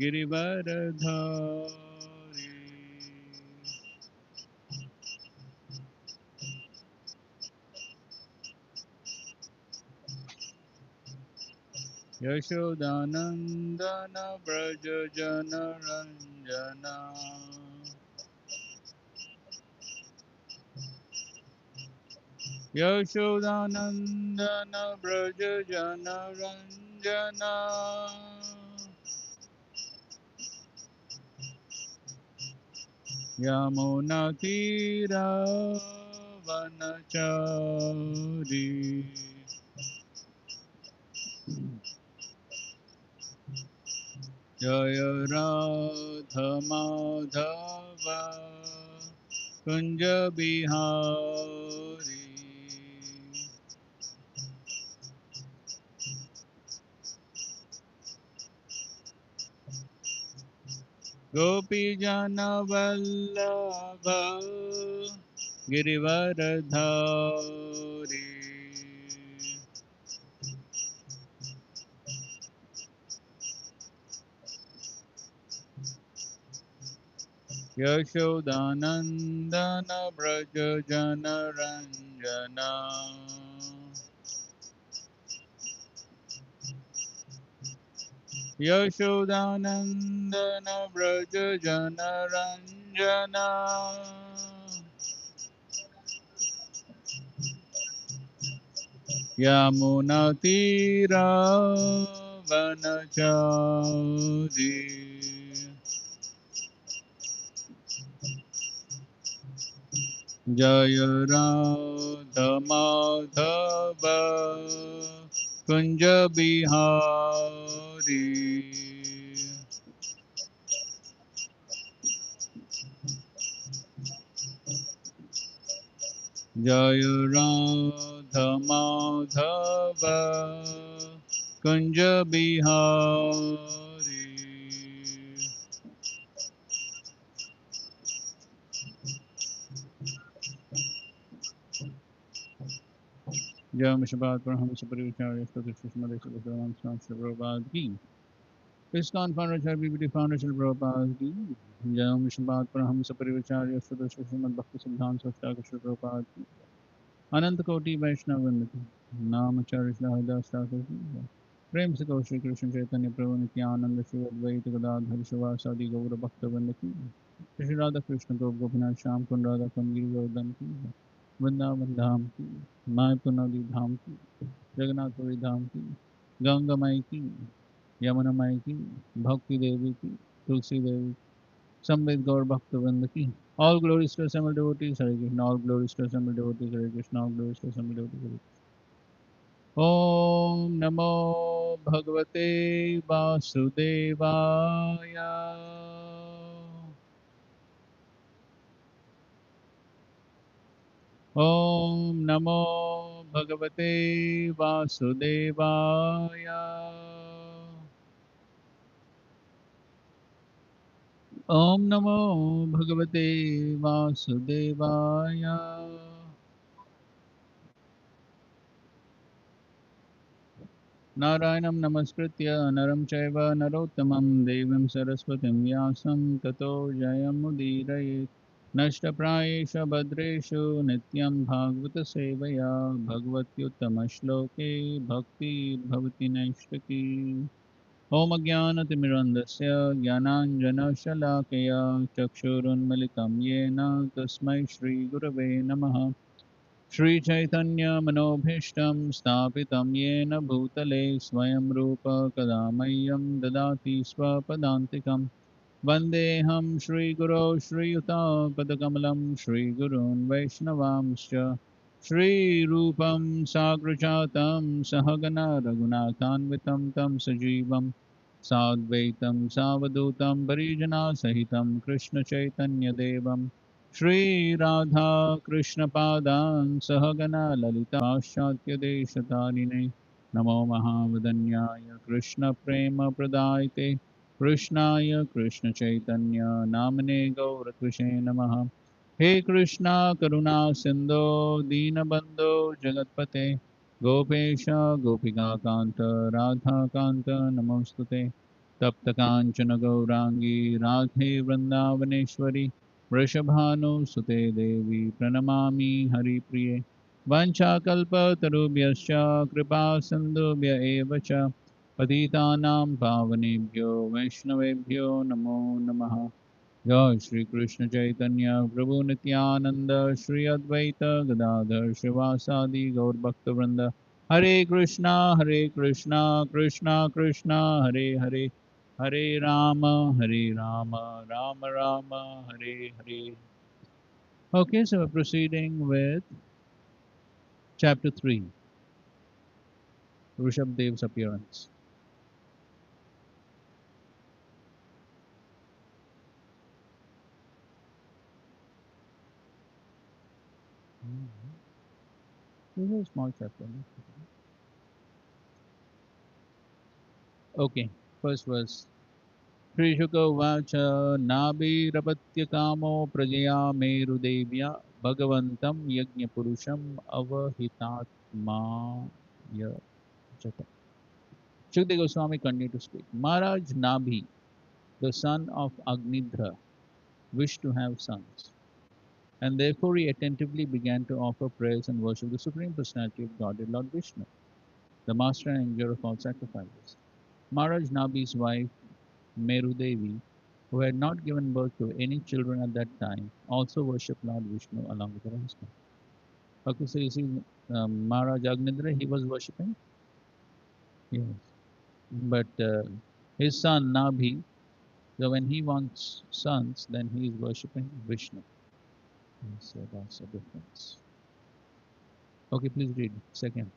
गिरिवरधारी यशोदानंदन व्रज जन रंजना यशोदानंदन व्रज जन रंजना यमुनातीरावनचारी जय राधा माधव कुंज बिहारी गोपी जन वल्लभ गिरिवरधारी यशोदानंदन व्रज जन रंजना यशोदानंदन व्रज जन रंजना यमुनातीरावनचारी जय राधा माधव कुंज बिहारी जय राधा माधव कुंज बिहारी जय मिशबाद पर हम परिचार्य प्रभुपाद की ISKCON founder Sri BBD founder Sri Prabhupada की जय मिशबाद पर हम परिचार्य श्रीमद् भक्ति सिद्धांत संस्थापक श्री प्रभुपाद की अनंत कोटि वैष्णव वृंद की नामचार्य श्री हरिदास ठाकुर की प्रेम से कहो श्री कृष्ण चैतन्य प्रभु नित्यानंद श्री अद्वैत गदाधर शिवासादि गौर भक्त वृंद की श्री राधा कृष्ण गोप गोपीनाथ श्याम कुंड राधा कुंड गिरिवर्धन की वृंदावन धाम की मायापुर नदी धाम की जगन्नाथपुरी धाम की गंगा माई की यमुना माई की भक्ति देवी की Tulsi Devi Samved Gaur Bhakta Vrinda ki. All glories to assembled devotees, Hare Krishna. All glories to assembled devotees, Hare Krishna. All glories to assembled devotees, Hare Krishna. Om Namo Bhagavate Vasudevaya. Om Namo Bhagavate Vasudevaya. Om Namo Bhagavate Vasudevaya. नारायणं नमस्कृत्य नरं चैव नरोत्तमं देवीं सरस्वतीं व्यासं ततो जयमुदीरयेत् नष्टप्रायेषु भद्रेषु नित्यं भागवतसेवया भगवत्युत्तमश्लोके भक्तिर्भवति नैष्टिकी ॐ अज्ञानतिमिरन्धस्य ज्ञानाञ्जनशलाकया चक्षुरुन्मिलितं येन तस्मै श्रीगुरवे नमः श्रीचैतन्यमनोभीष्टं स्थापितं येन भूतले स्वयं रूप कदा मह्यं ददाति स्वपदान्तिकं वन्देऽहं श्रीगुरो श्रीयुतापदकमलं श्रीगुरून् वैष्णवांश्च श्रीरूपं साग्रजातं सहगना रघुनाथान्वितं तं सजीवं साद्वैतं सावधूतं परिजनासहितं कृष्णचैतन्यदेवं श्रीराधा कृष्णपादान् सहगना ललिता पाश्चात्यदेशतारिणे नमो महावदन्याय कृष्णप्रेमप्रदायते कृष्णाय कृष्णचैतन्य नामने गौरत्विषे नमः हे कृष्णा करुणा सिन्धो दीनबन्धो जगत्पते गोपेश गोपिकान्त राधाकान्त नमोऽस्तुते तप्तकाञ्चन गौराङ्गी राधे वृन्दावनेश्वरी वृषभानुसुते देवी प्रणमामि हरिप्रिये वाञ्छाकल्पतरुभ्यश्च कृपा सिन्धुभ्य एव च पतितानां पावनेभ्यो वैष्णवेभ्यो नमो नमः। जय श्री कृष्ण चैतन्य प्रभु नित्यानंद श्री अद्वैत गदाधर श्रीवासादि गौर भक्तवृंद हरे Krishna Krishna Krishna Hare Hare Hare Ram Ram Ram Hare Hare. Okay, so we're proceeding with chapter 3, Rishabh Dev's appearance. This is a small chapter. Okay, first verse. श्रीशुक उवाच नाभिरपत्यकामो प्रजया मेरुदेव्या भगवन्तं यज्ञपुरुषम् अवहितात्माय जत. Shukdev Goswami continued to speak. Maharaj Nabhi, the son of Agnidhra, wished to have sons, and therefore he attentively began to offer prayers and worship the Supreme Personality of Godhead, Lord Vishnu, the master and enjoyer of all sacrifices. Maharaj Nabhi's wife Merudevi, who had not given birth to any children at that time, also worshipped Lord Vishnu along with her husband. Okay, so you see, Maharaj Agnindra, he was worshipping? Yes. But his son Nabhi, so when he wants sons, then he is worshipping Vishnu. So that's the difference. Okay, please read. Second.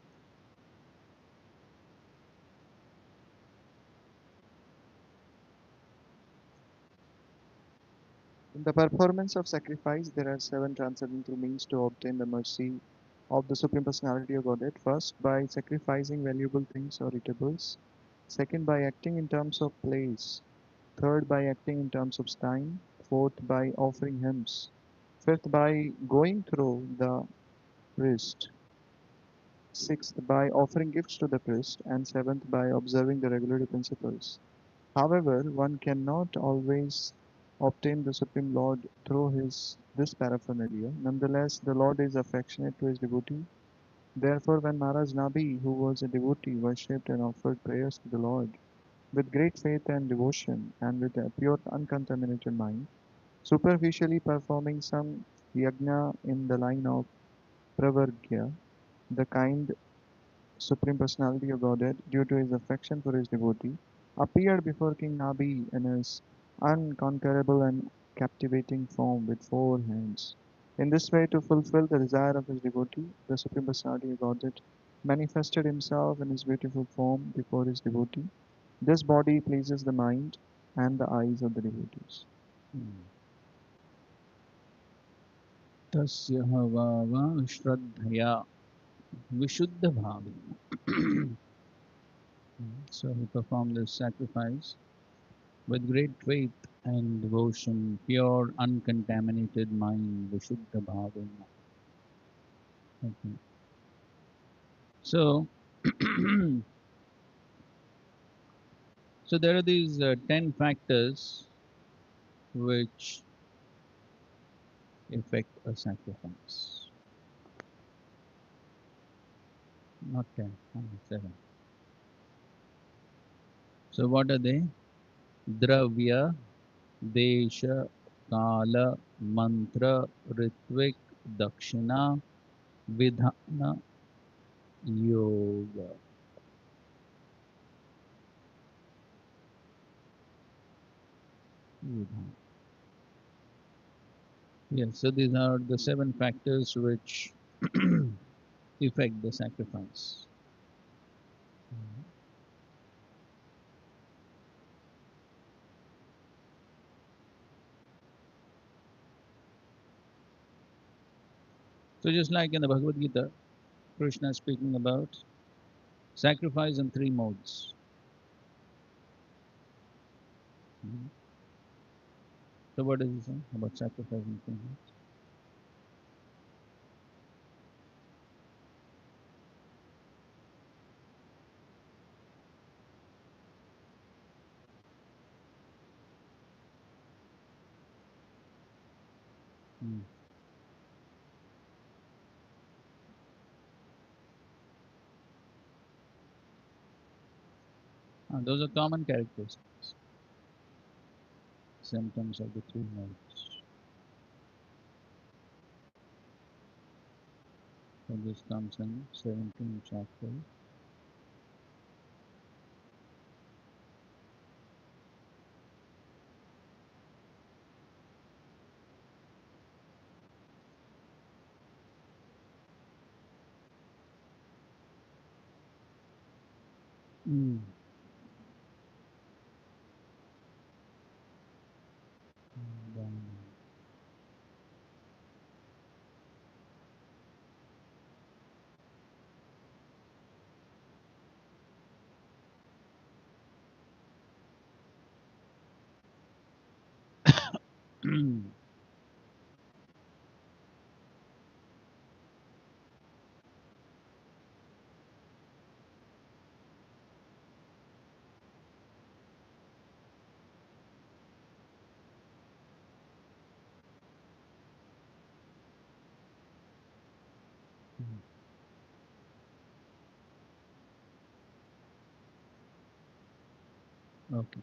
In the performance of sacrifice, there are seven transcendental means to obtain the mercy of the Supreme Personality of Godhead. First, by sacrificing valuable things or eatables. Second, by acting in terms of place. Third, by acting in terms of time. Fourth, by offering hymns. Fifth, by going through the priest. Sixth, by offering gifts to the priest. And seventh, by observing the regulatory principles. However, one cannot always obtain the Supreme Lord through this paraphernalia. Nonetheless, the Lord is affectionate to his devotee. Therefore, when Maharaj Nabi, who was a devotee, worshipped and offered prayers to the Lord with great faith and devotion and with a pure, uncontaminated mind, superficially performing some yajna in the line of pravargya, the kind Supreme Personality of Godhead, due to his affection for his devotee, appeared before King Nabi in his unconquerable and captivating form with four hands. In this way, to fulfill the desire of his devotee, the Supreme Personality of Godhead manifested himself in his beautiful form before his devotee. This body pleases the mind and the eyes of the devotees. Tasya hava shraddhaya vishuddha bhavi. So he performed this sacrifice with great faith and devotion, pure, uncontaminated mind, Vishuddha Bhavana. Okay. So, so there are these 10 factors which affect a sacrifice. Not 10, only 7. So what are they? Dravya, Desha, Kala, Mantra, Ritvik, Dakshina, Vidhana, Yoga. Vidhana. Yes, so these are the 7 factors which effect the sacrifice. So just like in the Bhagavad Gita, Krishna is speaking about sacrifice in 3 modes. Mhm. So what does he say about sacrifice in 3 modes? Mm. Those are common characteristics, symptoms of the three modes. So this comes in 17th chapter. Mm. Then, okay,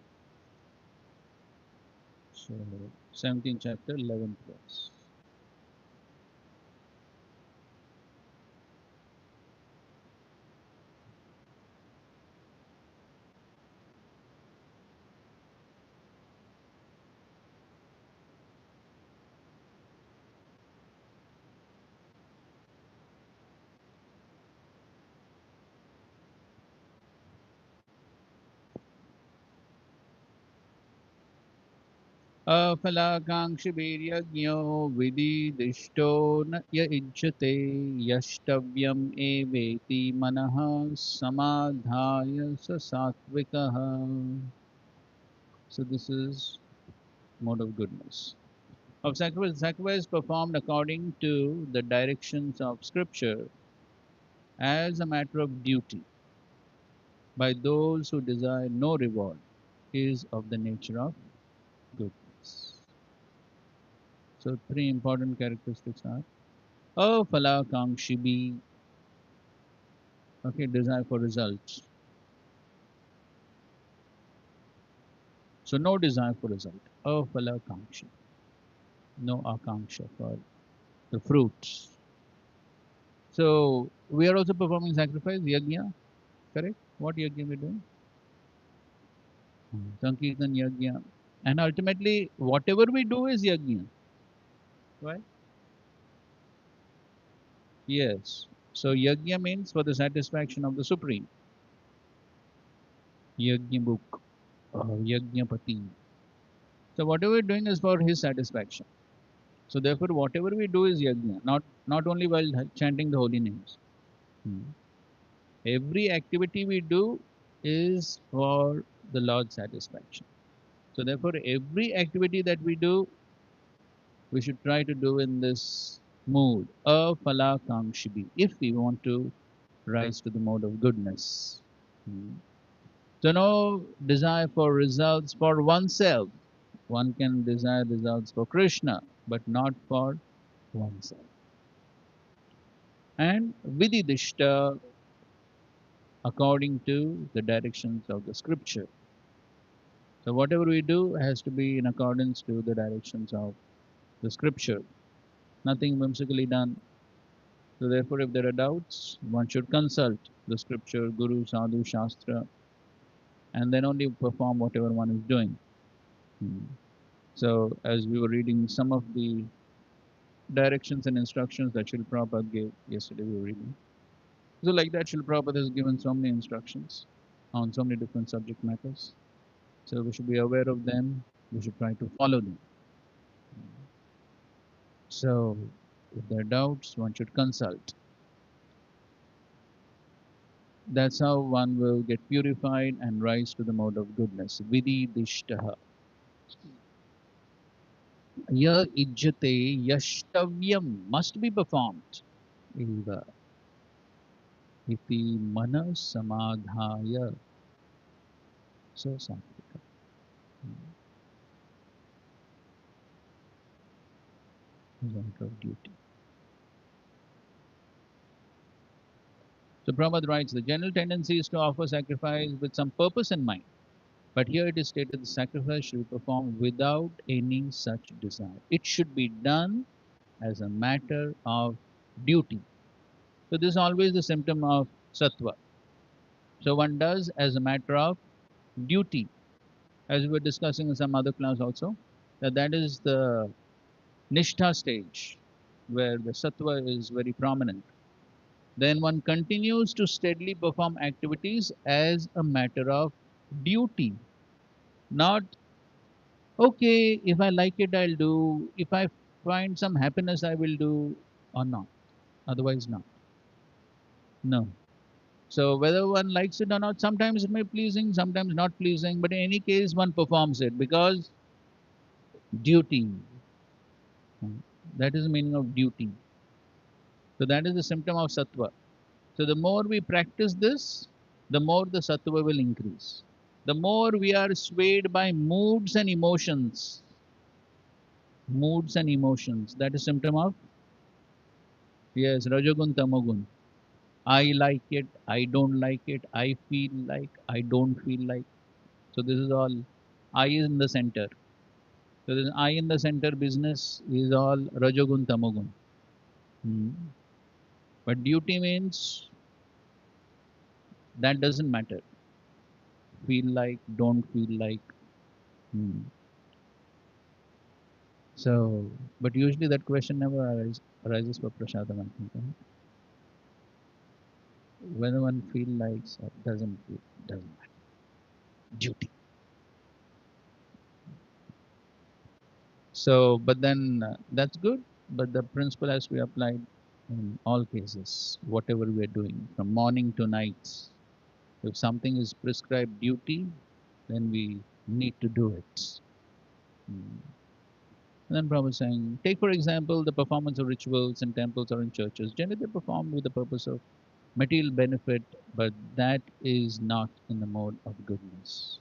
so 17th chapter, 11th verse. अफलाकाङ्क्षिभिर्यज्ञो विदिदिष्टो न य इज्यते यष्टव्यम् एवेति मनः समाधाय स सात्विकः. So this is mode of goodness. Of sacrifice, sacrifice performed according to the directions of scripture as a matter of duty by those who desire no reward is of the nature of goodness. So three important characteristics are Afalakangshibi, okay, desire for results. So no desire for result. Afalakankshi, no akanksha for the fruits. So we are also performing sacrifice, yajna, correct? What yajna we doing? Sankirtan yajna. And ultimately, whatever we do is yajna, right? Yes. So yajna means for the satisfaction of the Supreme. Yajna book, yajnapati. So whatever we're doing is for his satisfaction. So therefore, whatever we do is yajna, not only while chanting the holy names. Hmm. Every activity we do is for the Lord's satisfaction. So therefore, every activity that we do, we should try to do in this mood, afalakangshibi, if we want to rise to the mode of goodness. Hmm. So no desire for results for oneself. One can desire results for Krishna, but not for oneself. And vididishta according to the directions of the scripture. So whatever we do has to be in accordance to the directions of the scripture. Nothing whimsically done. So therefore, if there are doubts, one should consult the scripture, Guru, Sadhu, Shastra, and then only perform whatever one is doing. Hmm. So as we were reading some of the directions and instructions that Srila Prabhupada gave yesterday, we were reading. So like that, Srila Prabhupada has given so many instructions on so many different subject matters. So we should be aware of them. We should try to follow them. So if there are doubts, one should consult. That's how one will get purified and rise to the mode of goodness. Vidhi dishtaha. Ya ijjate yashtavyam must be performed. Eva iti mana samadhaya sa satvika. is a matter of duty. So Prabhupada writes, the general tendency is to offer sacrifice with some purpose in mind. But here it is stated the sacrifice should be performed without any such desire. It should be done as a matter of duty. So this is always the symptom of sattva. So one does as a matter of duty, as we were discussing in some other class also, that is the nishtha stage where the sattva is very prominent. Then one continues to steadily perform activities as a matter of duty, not okay, if I like it, I'll do, if I find some happiness, I will do, or not, otherwise not. No. So whether one likes it or not, sometimes it may be pleasing, sometimes not pleasing, but in any case, one performs it because duty. That is the meaning of duty. So that is the symptom of sattva. So the more we practice this, the more the sattva will increase. The more we are swayed by moods and emotions, that is symptom of, yes, rajagun, tamagun. I like it, I don't like it, I feel like, I don't feel like. So this is all I is in the center. So this I in the center business is all rajagun, tamagun. Hmm. But duty means that doesn't matter. Feel like, don't feel like. Hmm. So, but usually that question never arises for prasadam, I think. Right? Whether one feel likes or doesn't feel, doesn't matter. Duty. So, but then that's good, but the principle has to be applied in all cases, whatever we are doing, from morning to nights. If something is prescribed duty, then we need to do it. Mm. And then Prabhupada is saying, take for example the performance of rituals in temples or in churches. Generally, they perform with the purpose of material benefit, but that is not in the mode of goodness.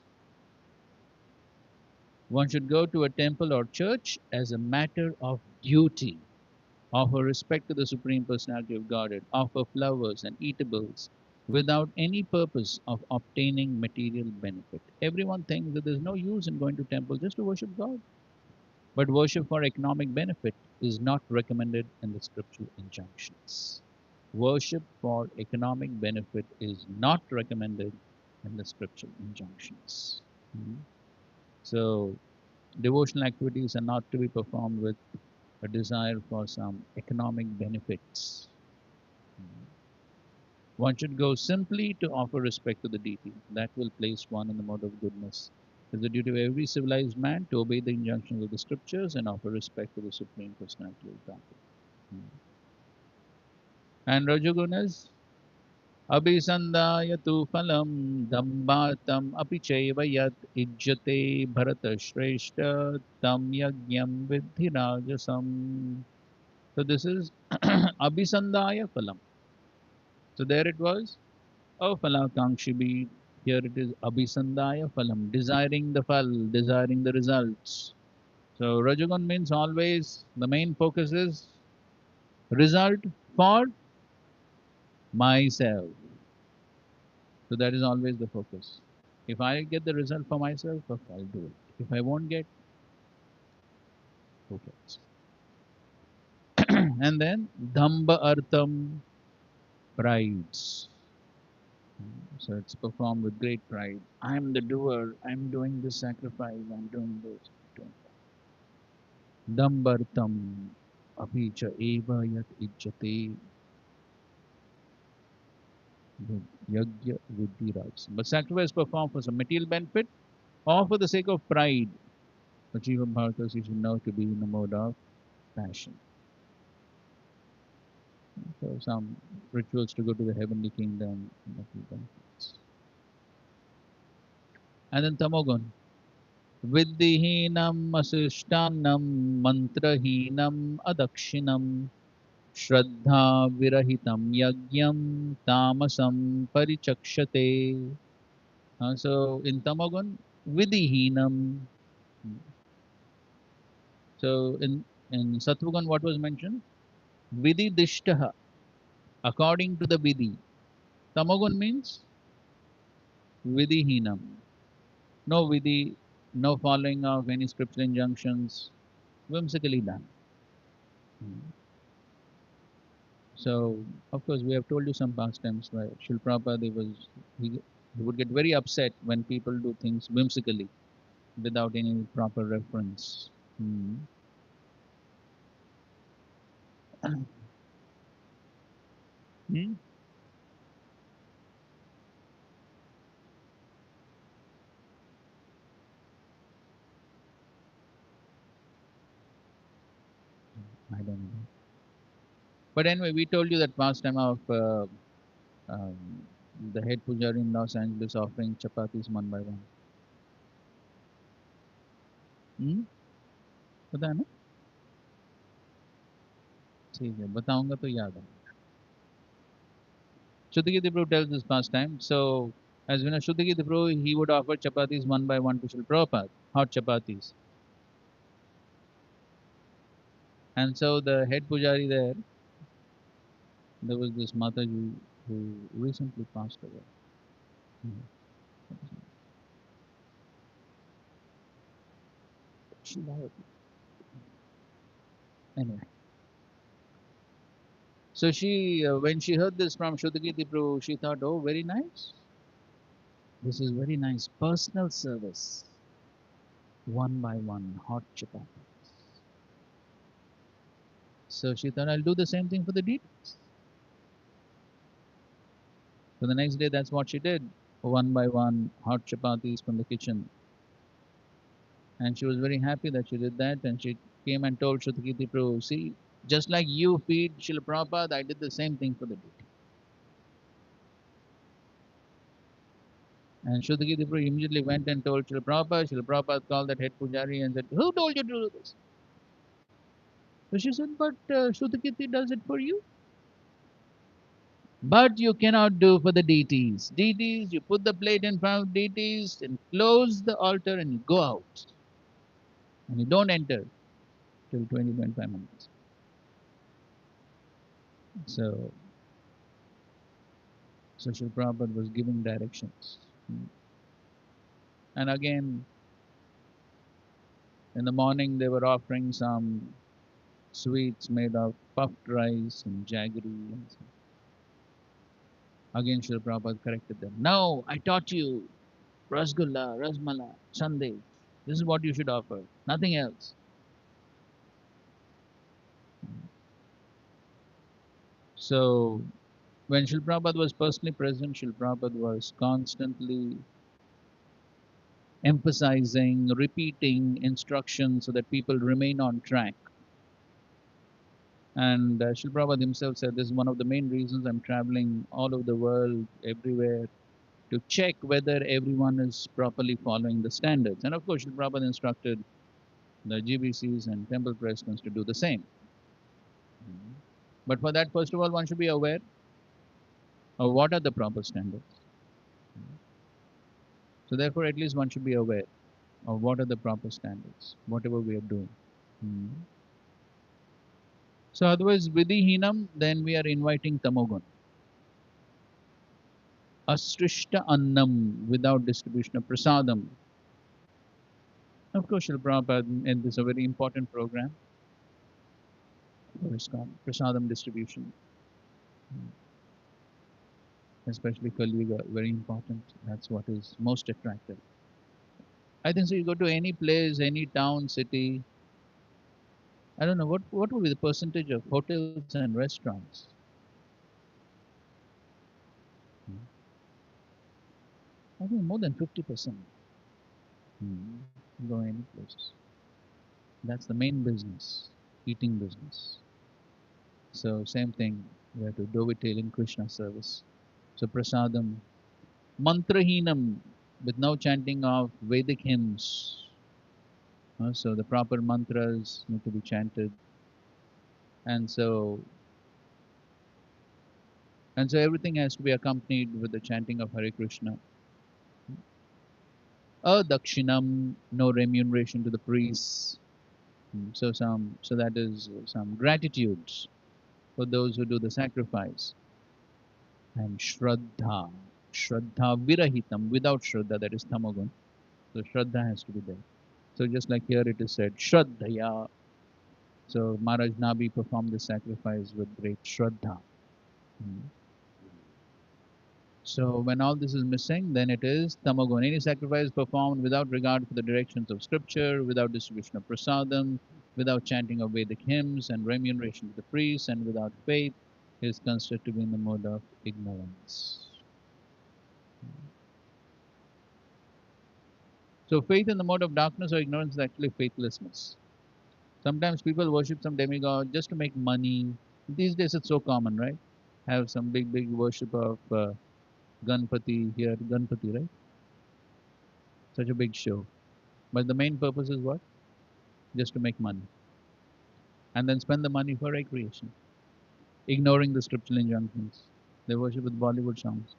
One should go to a temple or church as a matter of duty, offer respect to the Supreme Personality of Godhead, offer flowers and eatables without any purpose of obtaining material benefit. Everyone thinks that there's no use in going to temple just to worship God. But worship for economic benefit is not recommended in the scriptural injunctions. Worship for economic benefit is not recommended in the scriptural injunctions. Mhm. So, devotional activities are not to be performed with a desire for some economic benefits. Mhm. One should go simply to offer respect to the deity. That will place one in the mode of goodness. It is the duty of every civilized man to obey the injunctions of the scriptures and offer respect to the Supreme Personality of God. Mhm. And Rajagunas, अभिसन्धाय तु फलं दम्भार्थम् अपि चैव यत् इज्यते भरतश्रेष्ठ तं यज्ञं विद्धि राजसम्. So this is abhisandaya phalam. So there it was, aphalakangshibi. Here it is abhisandaya phalam, desiring the phal, desiring the results. So Rajagun means always the main focus is result for myself. So that is always the focus. If I get the result for myself, okay, I'll do it. If I won't get, who cares? And then dhamba artham, prides. So it's performed with great pride. I'm the doer. I'm doing this sacrifice. I'm doing this. I'm doing that. Dambartam apicha eva yat ijjate yagya viddhi rajasam. But sacrifice performed for some material benefit or for the sake of pride. Achieva Bharatas, you should know to be in the mode of passion. So some rituals to go to the heavenly kingdom. And then tamogun. Viddihinam asishtannam mantrahinam adakshinam shraddha virahitam yagyam tamasam parichakshate. So in tamogun, viddihinam. So in In Satvagun, what was mentioned? Vidhi dishtaha, according to the vidhi. Tamagun means vidhihinam. No vidhi, no following of any scriptural injunctions, whimsically done. Hmm. So, of course, we have told you some past times where Srila Prabhupada he would get very upset when people do things whimsically without any proper reference. Hmm. Hmm? I don't know. But anyway, we told you that past time of um, the head pujari in Los Angeles offering chapatis one by one. Hmm? पता है ना? ठीक है, बताऊंगा तो याद है. Shuddhagiri Prabhu tells this past time. So, as we know, Shuddhagiri Prabhu, he would offer chapatis one by one to Srila Prabhupada, hot chapatis. And so the head pujari there was this Mataji who recently passed away. Mhm. She died. Anyway, so when she heard this from Shuddhagiri Prabhu, she thought, oh, very nice. This is very nice. Personal service, one by one, hot chapatis. So she thought, I'll do the same thing for the deities. So the next day, that's what she did. One by one, hot chapatis from the kitchen. And she was very happy that she did that. And she came and told Shrutakirti Prabhu, see, just like you feed Srila Prabhupada, I did the same thing for the deity. And Shrutakirti Prabhu immediately went and told Srila Prabhupada. Srila Prabhupada called that head pujari and said, who told you to do this? So she said, but Shrutakirti does it for you. But you cannot do for the deities. Deities, you put the plate in front of deities and close the altar and you go out. And you don't enter till 20-25 minutes. So, so Srila Prabhupada was giving directions. And again, in the morning they were offering some sweets made of puffed rice and jaggery. And again, Srila Prabhupada corrected them. No, I taught you rasgulla, rasmala, sundae. This is what you should offer, nothing else. So when Srila Prabhupada was personally present, Srila Prabhupada was constantly emphasizing, repeating instructions so that people remain on track. And Srila Prabhupada himself said this is one of the main reasons I'm traveling all over the world, everywhere, to check whether everyone is properly following the standards. And of course, Srila Prabhupada instructed the GBCs and temple presidents to do the same. But for that, first of all, one should be aware of what are the proper standards. So therefore, at least one should be aware of what are the proper standards, whatever we are doing. Hmm. So otherwise, vidhihinam, then we are inviting tamogun. Asrishta annam, without distribution of prasadam. Of course, Srila Prabhupada, and this is a very important program for ISKCON, prasadam distribution, especially Kali Yuga, very important. That's what is most attractive. I think so. You go to any place, any town, city. I don't know what would be the percentage of hotels and restaurants. I think more than 50%. Hmm. Go any place. That's the main business, eating business. So same thing. We have to do it in Krishna service. So prasadam, mantrahinam, with no chanting of Vedic hymns. So the proper mantras need to be chanted, and so everything has to be accompanied with the chanting of Hare Krishna. A dakshinam, no remuneration to the priests. So that is some gratitudes for those who do the sacrifice. And Shraddha. Shraddha virahitam, without Shraddha, that is Tamagun. So Shraddha has to be there. So just like here it is said, Shraddhaya. So Maharaj Nabi performed the sacrifice with great Shraddha. Mm. So when all this is missing, then it is Tamagun. Any sacrifice performed without regard for the directions of scripture, without distribution of prasadam, without chanting of Vedic hymns and remuneration to the priests, and without faith, is considered to be in the mode of ignorance. So faith in the mode of darkness or ignorance is actually faithlessness. Sometimes people worship some demigod just to make money. These days it's so common, right? Have some big worship of Ganpati here, Ganpati, right? Such a big show. But the main purpose is what? Just to make money. And then spend the money for recreation, ignoring the scriptural injunctions. They worship with Bollywood songs.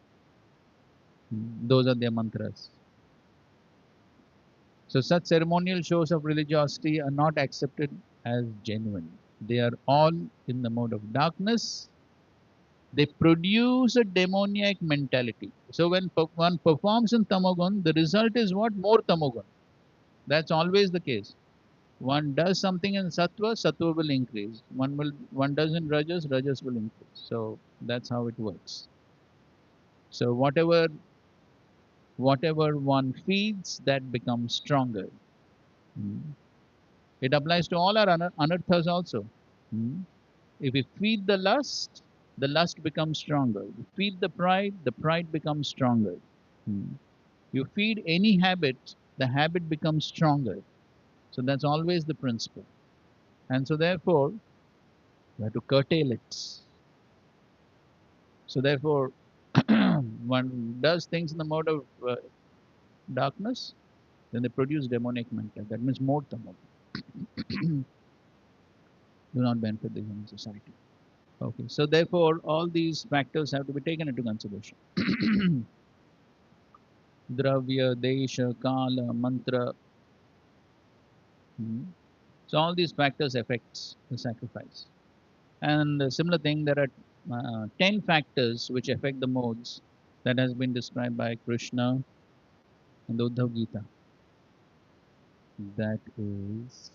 Those are their mantras. So such ceremonial shows of religiosity are not accepted as genuine. They are all in the mode of darkness. They produce a demoniac mentality. So when one performs in Tamagun, the result is what? More Tamagun. That's always the case. One does something in Sattva, Sattva will increase. One does in Rajas, Rajas will increase. So that's how it works. So whatever one feeds, that becomes stronger. Mm. It applies to all our anarthas also. Mm. If we feed the lust becomes stronger. You feed the pride becomes stronger. Mm. You feed any habit, the habit becomes stronger. So that's always the principle. And so therefore, you have to curtail it. So therefore, one does things in the mode of darkness, then they produce demonic mental. That means more tamam. Do not benefit the human society. Okay, so therefore, all these factors have to be taken into consideration. Dravya, Desha, Kala, Mantra. Hmm. So all these factors affects the sacrifice. And a similar thing, there are 10 factors which affect the modes that has been described by Krishna in the Uddhav Gita. That is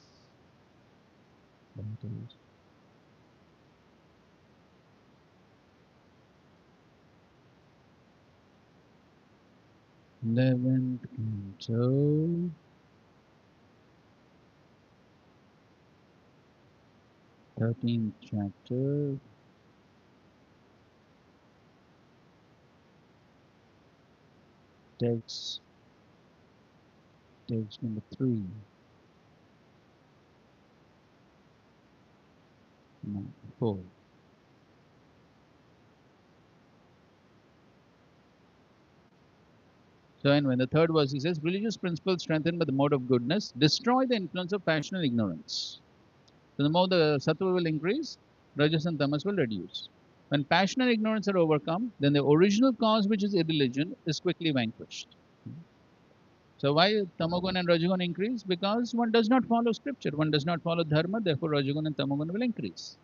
11th canto, 13th chapter, text, text number 3, no, 4. So, and when the third verse he says, religious principles strengthened by the mode of goodness destroy the influence of passion and ignorance. So, the more the sattva will increase, rajas and tamas will reduce. When passion and ignorance are overcome, then the original cause, which is irreligion, is quickly vanquished. So why tamagun and rajagun increase? Because one does not follow scripture, one does not follow dharma, therefore rajagun and tamagun will increase.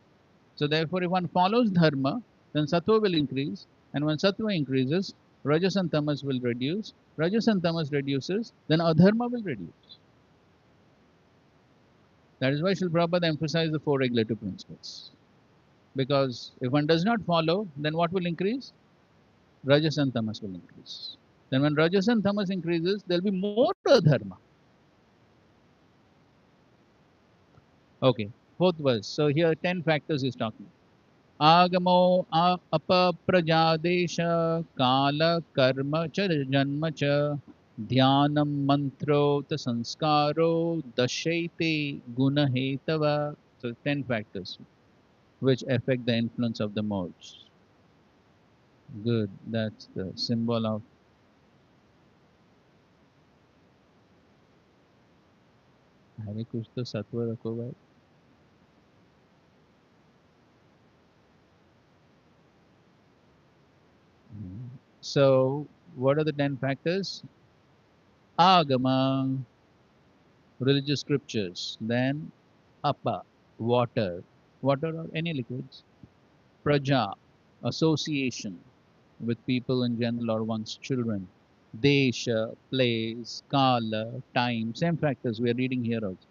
So therefore, if one follows dharma, then sattva will increase, and when sattva increases, rajas and tamas will reduce. Rajas and tamas reduces, then adharma will reduce. That is why Srila Prabhupada emphasized the four regulative principles. Because if one does not follow, then what will increase? Rajas and tamas will increase. Then when rajas and tamas increases, there will be more adharma. Okay, fourth verse. So here 10 factors is talking. Agamo apaprajadesh kala karma cha janma cha dhyanam mantro ta sanskaro dashaite gunahetava. So 10 factors which affect the influence of the modes. Good, that's the symbol of Hare Krishna Sattva Rakho. So what are the 10 factors? Agama, religious scriptures. Then Apa, water, water or any liquids. Praja, association with people in general or one's children. Desha, place, kala, time, same factors we are reading here also.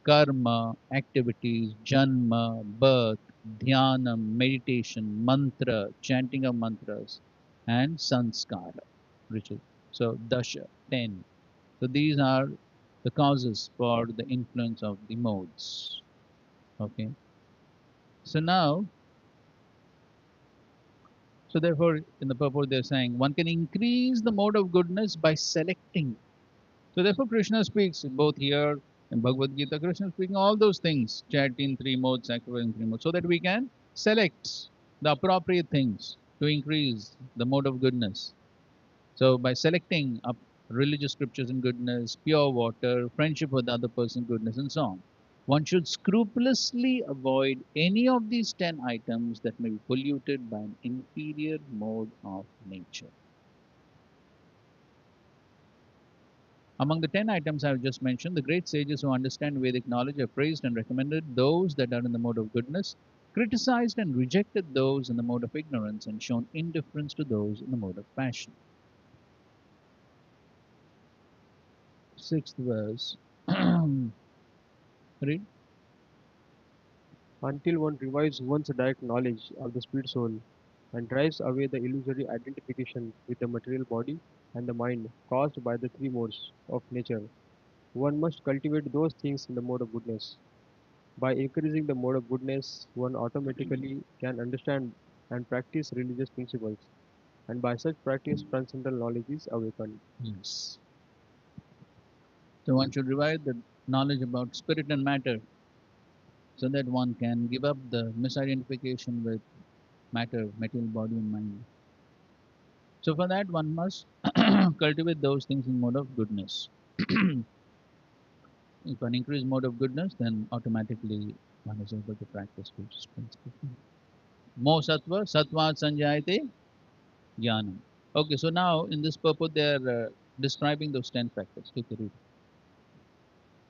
Karma, activities, janma, birth, dhyanam, meditation, mantra, chanting of mantras, and sanskara, ritual. So dasha, 10. So these are the causes for the influence of the modes. Okay. So now, so therefore, in the purport, they're saying one can increase the mode of goodness by selecting. So therefore, Krishna speaks both here in Bhagavad Gita. Krishna is speaking all those things, charity in three modes, sacrifice in three modes, so that we can select the appropriate things to increase the mode of goodness. So by selecting up religious scriptures in goodness, pure water, friendship with the other person, goodness, and so on, one should scrupulously avoid any of these 10 items that may be polluted by an inferior mode of nature. Among the 10 items I have just mentioned, the great sages who understand Vedic knowledge have praised and recommended those that are in the mode of goodness, criticized and rejected those in the mode of ignorance, and shown indifference to those in the mode of passion. Sixth verse. Read. Until one revives one's direct knowledge of the spirit soul and drives away the illusory identification with the material body and the mind caused by the three modes of nature, one must cultivate those things in the mode of goodness. By increasing the mode of goodness, one automatically can understand and practice religious principles, and by such practice, transcendental knowledge is awakened. Yes. So one should revive the knowledge about spirit and matter so that one can give up the misidentification with matter, material body and mind. So for that one must cultivate those things in mode of goodness. If one increase mode of goodness, then automatically one is able to practice spiritual principle. Mo sattva, sattvat sanjayate jnanam. Okay, so now in this purport they are describing those 10 factors. Take a read.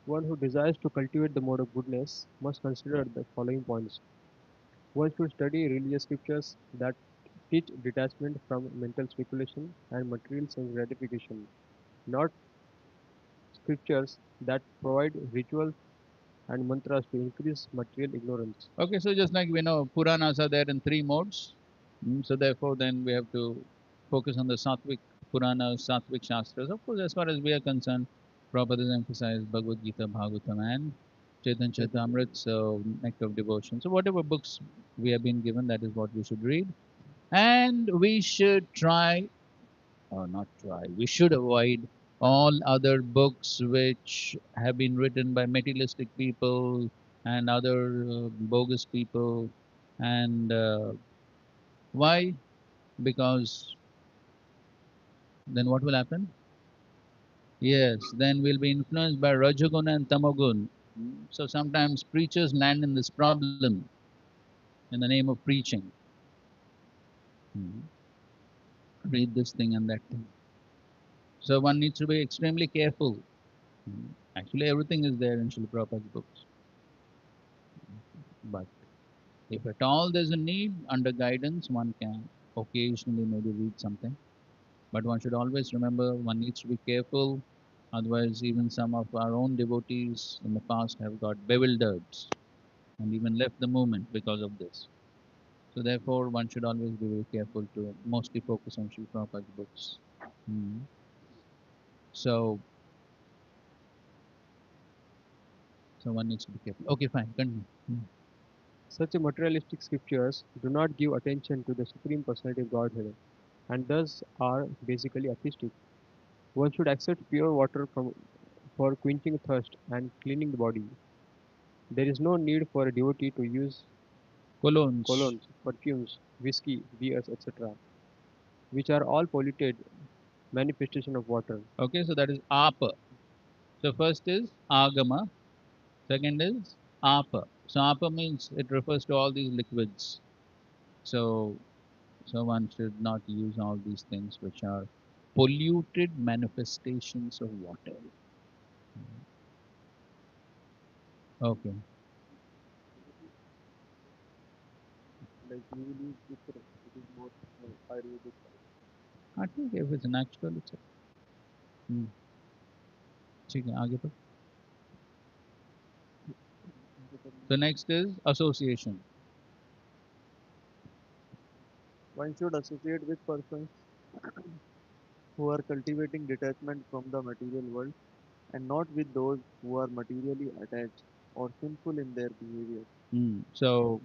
One who desires to cultivate the mode of goodness must consider the following points. One should study religious scriptures that teach detachment from mental speculation and material sense gratification, not scriptures that provide rituals and mantras to increase material ignorance. Okay, so just like we know, Puranas are there in three modes. So therefore, then we have to focus on the Sattvic Puranas, Sattvic Shastras. Of course, as far as we are concerned, Prabhupada has emphasized Bhagavad Gita, Bhagavatam, and Chaitanya Charitamrita, so Nectar of Devotion. So whatever books we have been given, that is what we should read. And we should try, or not try, we should avoid all other books which have been written by materialistic people and other bogus people. And why? Because then what will happen? Yes, then we'll be influenced by Rajagun and Tamagun. So sometimes preachers land in this problem in the name of preaching. Mm. Read this thing and that thing. So one needs to be extremely careful. Actually, everything is there in Srila Prabhupada's books. But if at all there's a need, under guidance, one can occasionally maybe read something. But one should always remember one needs to be careful. Otherwise, even some of our own devotees in the past have got bewildered and even left the movement because of this. So therefore, one should always be very careful to mostly focus on Srila Prabhupada's books. Mm. So, so one needs to be careful. Okay, fine, continue. Mm. Such materialistic scriptures do not give attention to the Supreme Personality of Godhead and thus are basically atheistic. One should accept pure water for quenching thirst and cleaning the body. There is no need for a devotee to use Colognes. colognes, perfumes, whiskey, beers, etc., which are all polluted manifestation of water. Okay, so that is apa. So first is agama, second is apa. So apa means it refers to all these liquids. So so one should not use all these things which are polluted manifestations of water. Okay. Like we will use Vipra, it is more Ayurvedic. I think if it's natural, it's okay. Hmm. ठीक है आगे पर. The next is association. One should associate with persons who are cultivating detachment from the material world and not with those who are materially attached or sinful in their behavior. So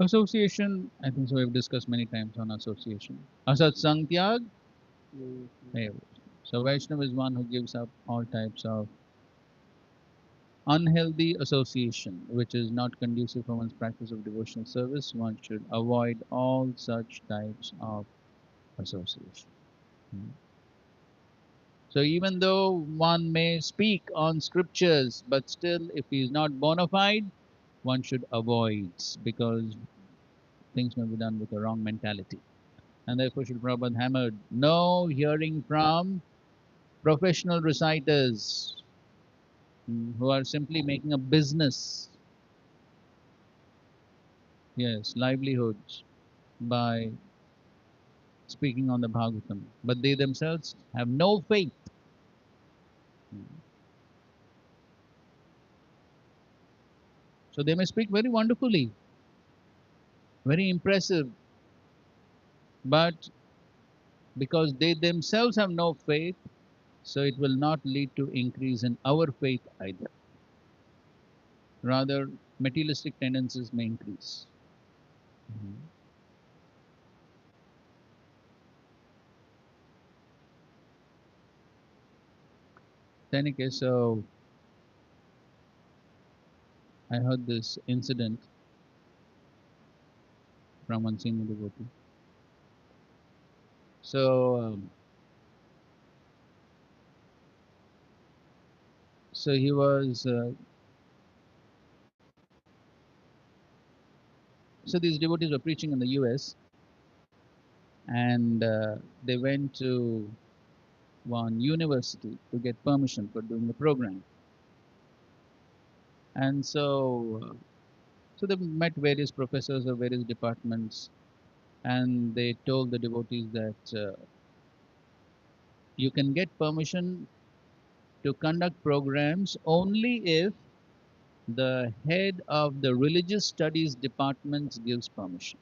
association, I think so we've discussed many times on association. Asat Sangyag. Yes, So Vaishnava is one who gives up all types of unhealthy association, which is not conducive for one's practice of devotional service. One should avoid all such types of association. Hmm. So even though one may speak on scriptures, but still, if he is not bona fide, one should avoid because things may be done with a wrong mentality. And therefore, Srila Prabhupada hammered no hearing from professional reciters who are simply making a business, yes, livelihoods by speaking on the Bhagavatam, but they themselves have no faith. So they may speak very wonderfully, very impressive, but because they themselves have no faith, so it will not lead to increase in our faith either. Rather, materialistic tendencies may increase. Mhm. In any case, so I heard this incident from one senior devotee. So, so he was. So these devotees were preaching in the U.S. and they went to one university to get permission for doing the program. And so they met various professors of various departments, and they told the devotees that you can get permission to conduct programs only if the head of the religious studies department gives permission.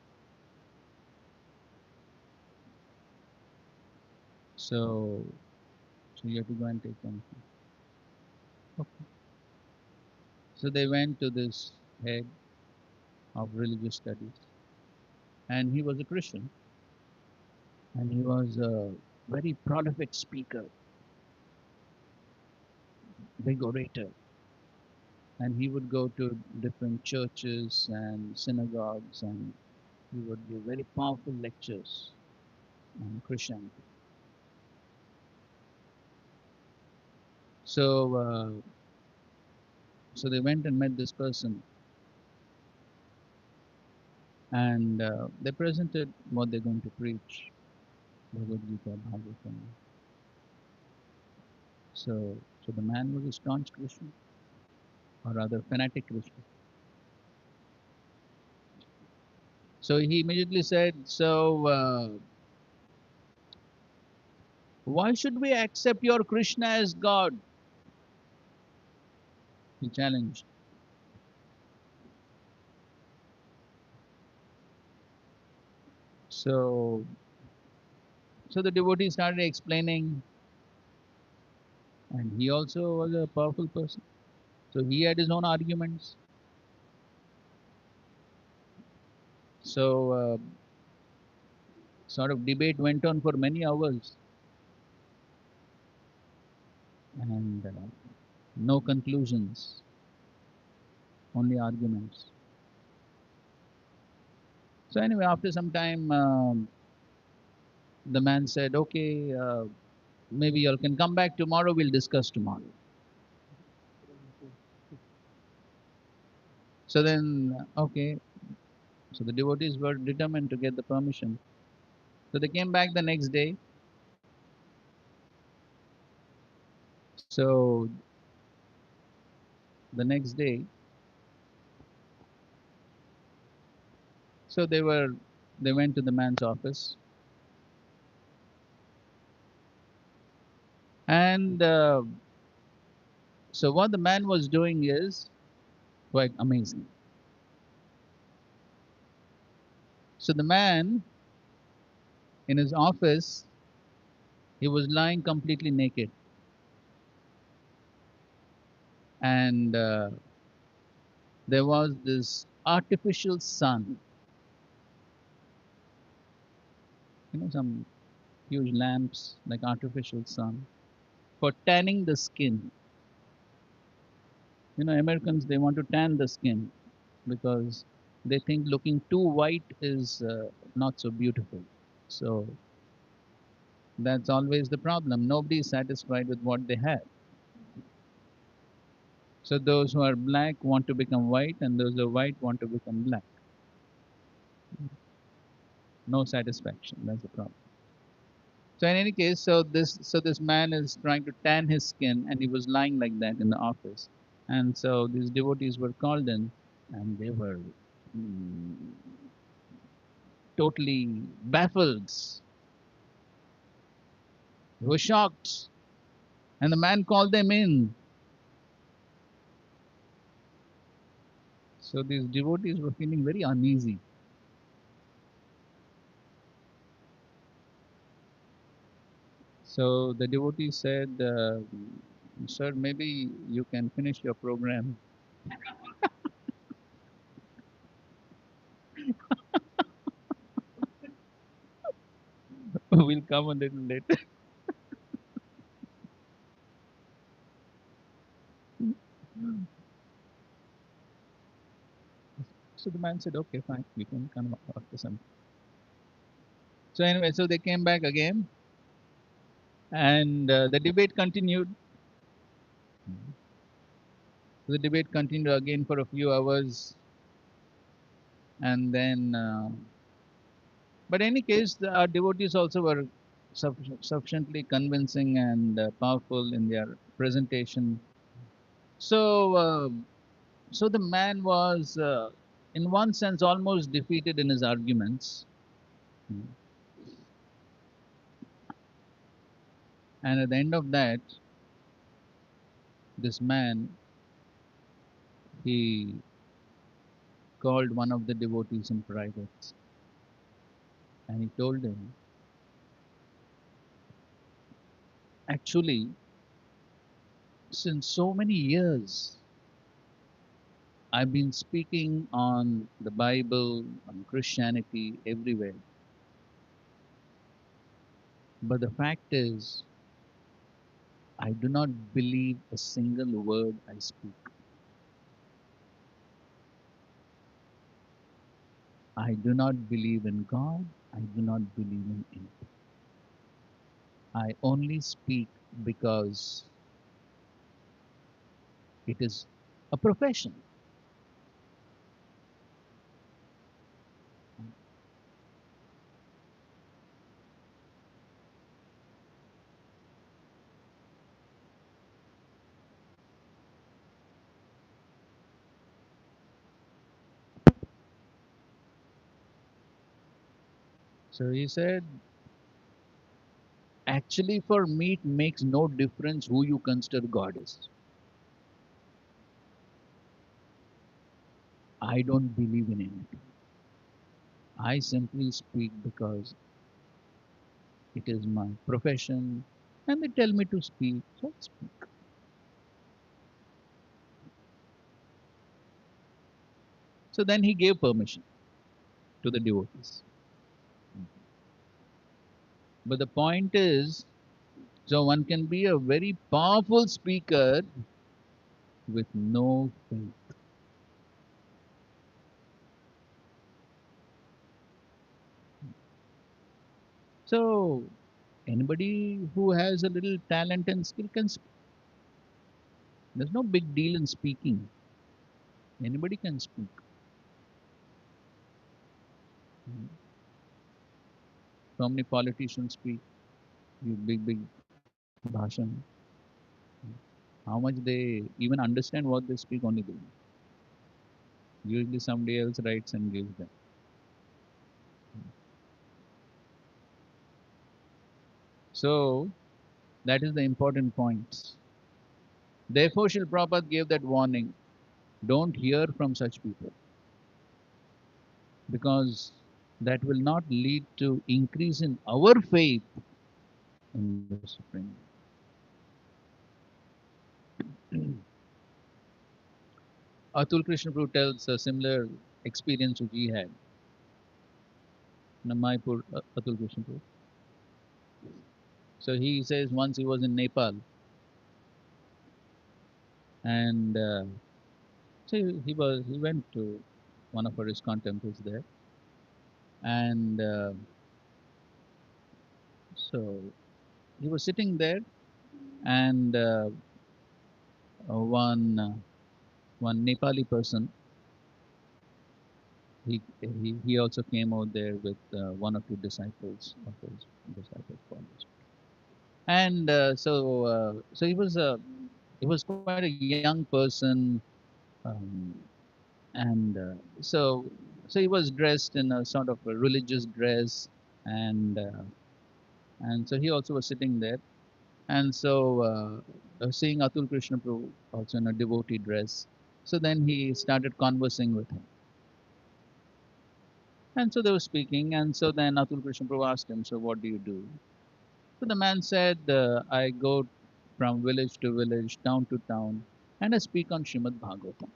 So, so you have to go and take permission. Okay. So they went to this head of religious studies, and he was a Christian, and he was a very prolific speaker, big orator, and he would go to different churches and synagogues, and he would give very powerful lectures on Christianity. So, so they went and met this person, and they presented what they're going to preach, Bhagavad Gita, Bhagavatam. So the man was a staunch Christian, or rather fanatic Christian. So he immediately said, "So why should we accept your Krishna as God?" He challenged. So, so the devotee started explaining, and he also was a powerful person. So he had his own arguments. So sort of debate went on for many hours, and no conclusions, only arguments. So anyway, after some time, the man said, "Okay, maybe y'all can come back tomorrow. We'll discuss tomorrow." So then, okay. So the devotees were determined to get the permission. So they came back the next day. So The next day, so they went to the man's office, and so what the man was doing is quite amazing. So the man in his office, he was lying completely naked, and there was this artificial sun, some huge lamps like artificial sun for tanning the skin. Americans, they want to tan the skin because they think looking too white is not so beautiful. So that's always the problem. Nobody is satisfied with what they have. So those who are black want to become white, and those who are white want to become black. No satisfaction. That's the problem. So in any case, so this man is trying to tan his skin, and he was lying like that in the office. And so these devotees were called in, and they were mm, totally baffled. They were shocked, and the man called them in. So these devotees were feeling very uneasy. So the devotee said, "Sir, maybe you can finish your program. We'll come a little later." So the man said, "Okay, fine, you can come after some." So anyway, so they came back again, and the debate continued. The debate continued again for a few hours, and then, but in any case, our devotees also were sufficiently convincing and powerful in their presentation. So, so the man was, in one sense, almost defeated in his arguments. Mm. And at the end of that, this man, he called one of the devotees in private, and he told him, actually, since so many years, I've been speaking on the Bible, on Christianity, everywhere. But the fact is, I do not believe a single word I speak. I do not believe in God. I do not believe in anything. I only speak because it is a profession. So he said, actually, for me, it makes no difference who you consider God is. I don't believe in anything. I simply speak because it is my profession, and they tell me to speak, so I speak. So then he gave permission to the devotees. But the point is, so one can be a very powerful speaker with no faith. So anybody who has a little talent and skill can speak. There's no big deal in speaking. Anybody can speak. Mm. So many politicians speak, big bhashan. How much they even understand what they speak, only they know. Usually somebody else writes and gives them. So that is the important point. Therefore, Srila Prabhupada gave that warning. Don't hear from such people because that will not lead to increase in our faith in the Supreme. Atul Krishna Prabhu tells a similar experience which he had. Namaipur Atul Krishna Prabhu. So he says once he was in Nepal and so he went to one of our ISKCON temples there and so he was sitting there and one Nepali person he also came out there with one or two disciples of his disciples followers and so he was quite a young person um, and so he was dressed in a sort of a religious dress and uh, and so he also was sitting there and so seeing Atul Krishna Prabhu also in a devotee dress so then he started conversing with him and so they were speaking and so then Atul Krishna Prabhu asked him, so what do you do? So the man said, I go from village to village, town to town, and I speak on Shrimad Bhagavatam.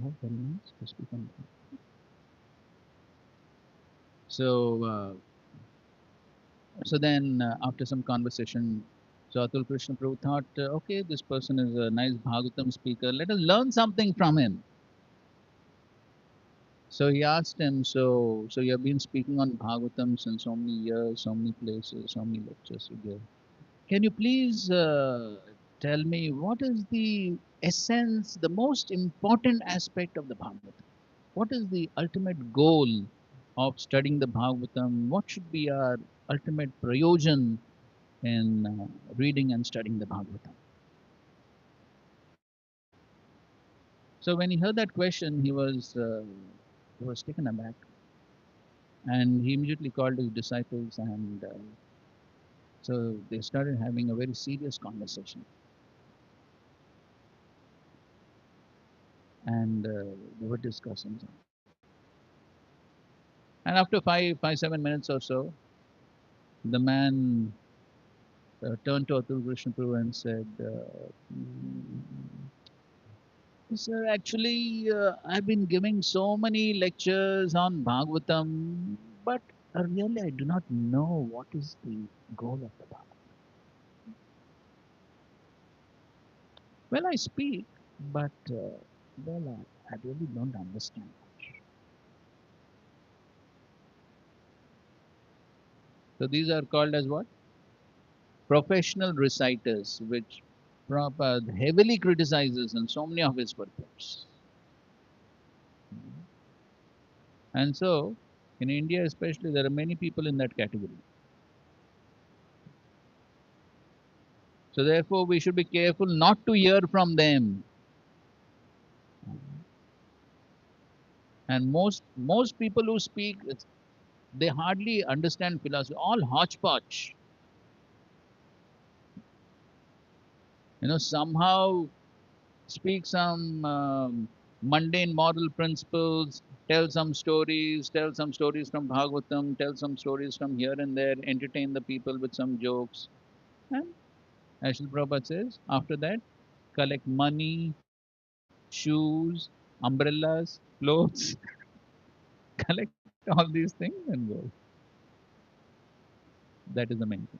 Oh, very nice to speak on that. So, so then after some conversation, so Atul Krishna Prabhu thought, okay, this person is a nice Bhagavatam speaker. Let us learn something from him. So he asked him, so you have been speaking on Bhagavatam since so many years, so many places, so many lectures you give. Can you please tell me what is the essence, the most important aspect of the Bhagavatam? What is the ultimate goal of studying the Bhagavatam? What should be our ultimate prayojan in reading and studying the Bhagavatam? So when he heard that question, he was taken aback, and he immediately called his disciples, and so they started having a very serious conversation, and they were discussing something. And after 7 minutes or so, the man turned to Atul Krishna Prabhu and said, Sir, actually, I've been giving so many lectures on Bhagavatam, but really I do not know what is the goal of the Bhagavatam. Well, I speak, but I really don't understand much. So these are called as what? Professional reciters, which Prabhupada heavily criticizes in so many of his purports. And so, in India especially, there are many people in that category. So therefore, we should be careful not to hear from them. And most people who speak, they hardly understand philosophy. All hodgepodge. Somehow speak some mundane moral principles, tell some stories from Bhagavatam, tell some stories from here and there, entertain the people with some jokes. And as Srila Prabhupada says, after that, collect money, shoes, umbrellas, clothes, collect all these things and go. That is the main thing.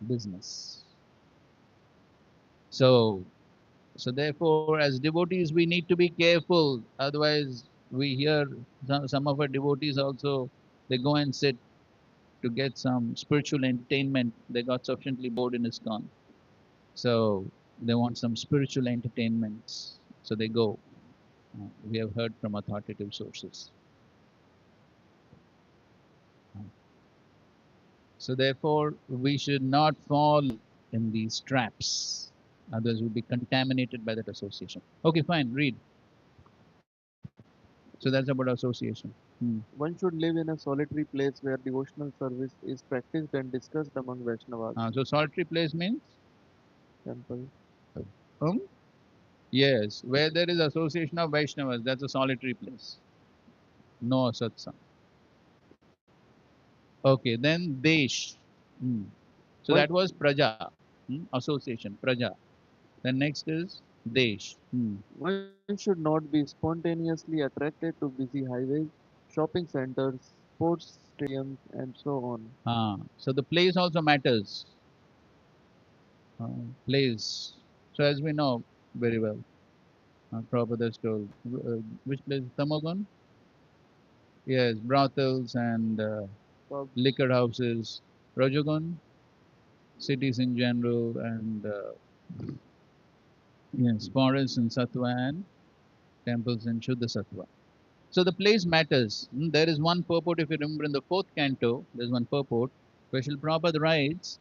Business. So, so therefore, as devotees, we need to be careful. Otherwise, we hear some of our devotees also, they go and sit to get some spiritual entertainment. They got sufficiently bored in ISKCON. So they want some spiritual entertainments. So they go. We have heard from authoritative sources. So therefore, we should not fall in these traps. Others would be contaminated by that association. Okay, fine, read. So that's about association. One should live in a solitary place where devotional service is practiced and discussed among Vaishnavas. So solitary place means? Temple. Um, yes, where there is association of Vaishnavas, that's a solitary place. No satsang. Okay, then Desh. Hmm. So One, that was Praja, association, Praja. Then next is Desh. one should not be spontaneously attracted to busy highways, shopping centers, sports stadiums, and so on. So the place also matters. Place. So as we know very well, Prabhupada told, which place? Tamagon? Yes, brothels and Pubs. liquor houses. Rajagun, cities in general, and yes, forests in Sattva and temples in Shuddha Sattva. So the place matters. There is one purport, if you remember in the fourth canto, there's one purport where Srila Prabhupada writes,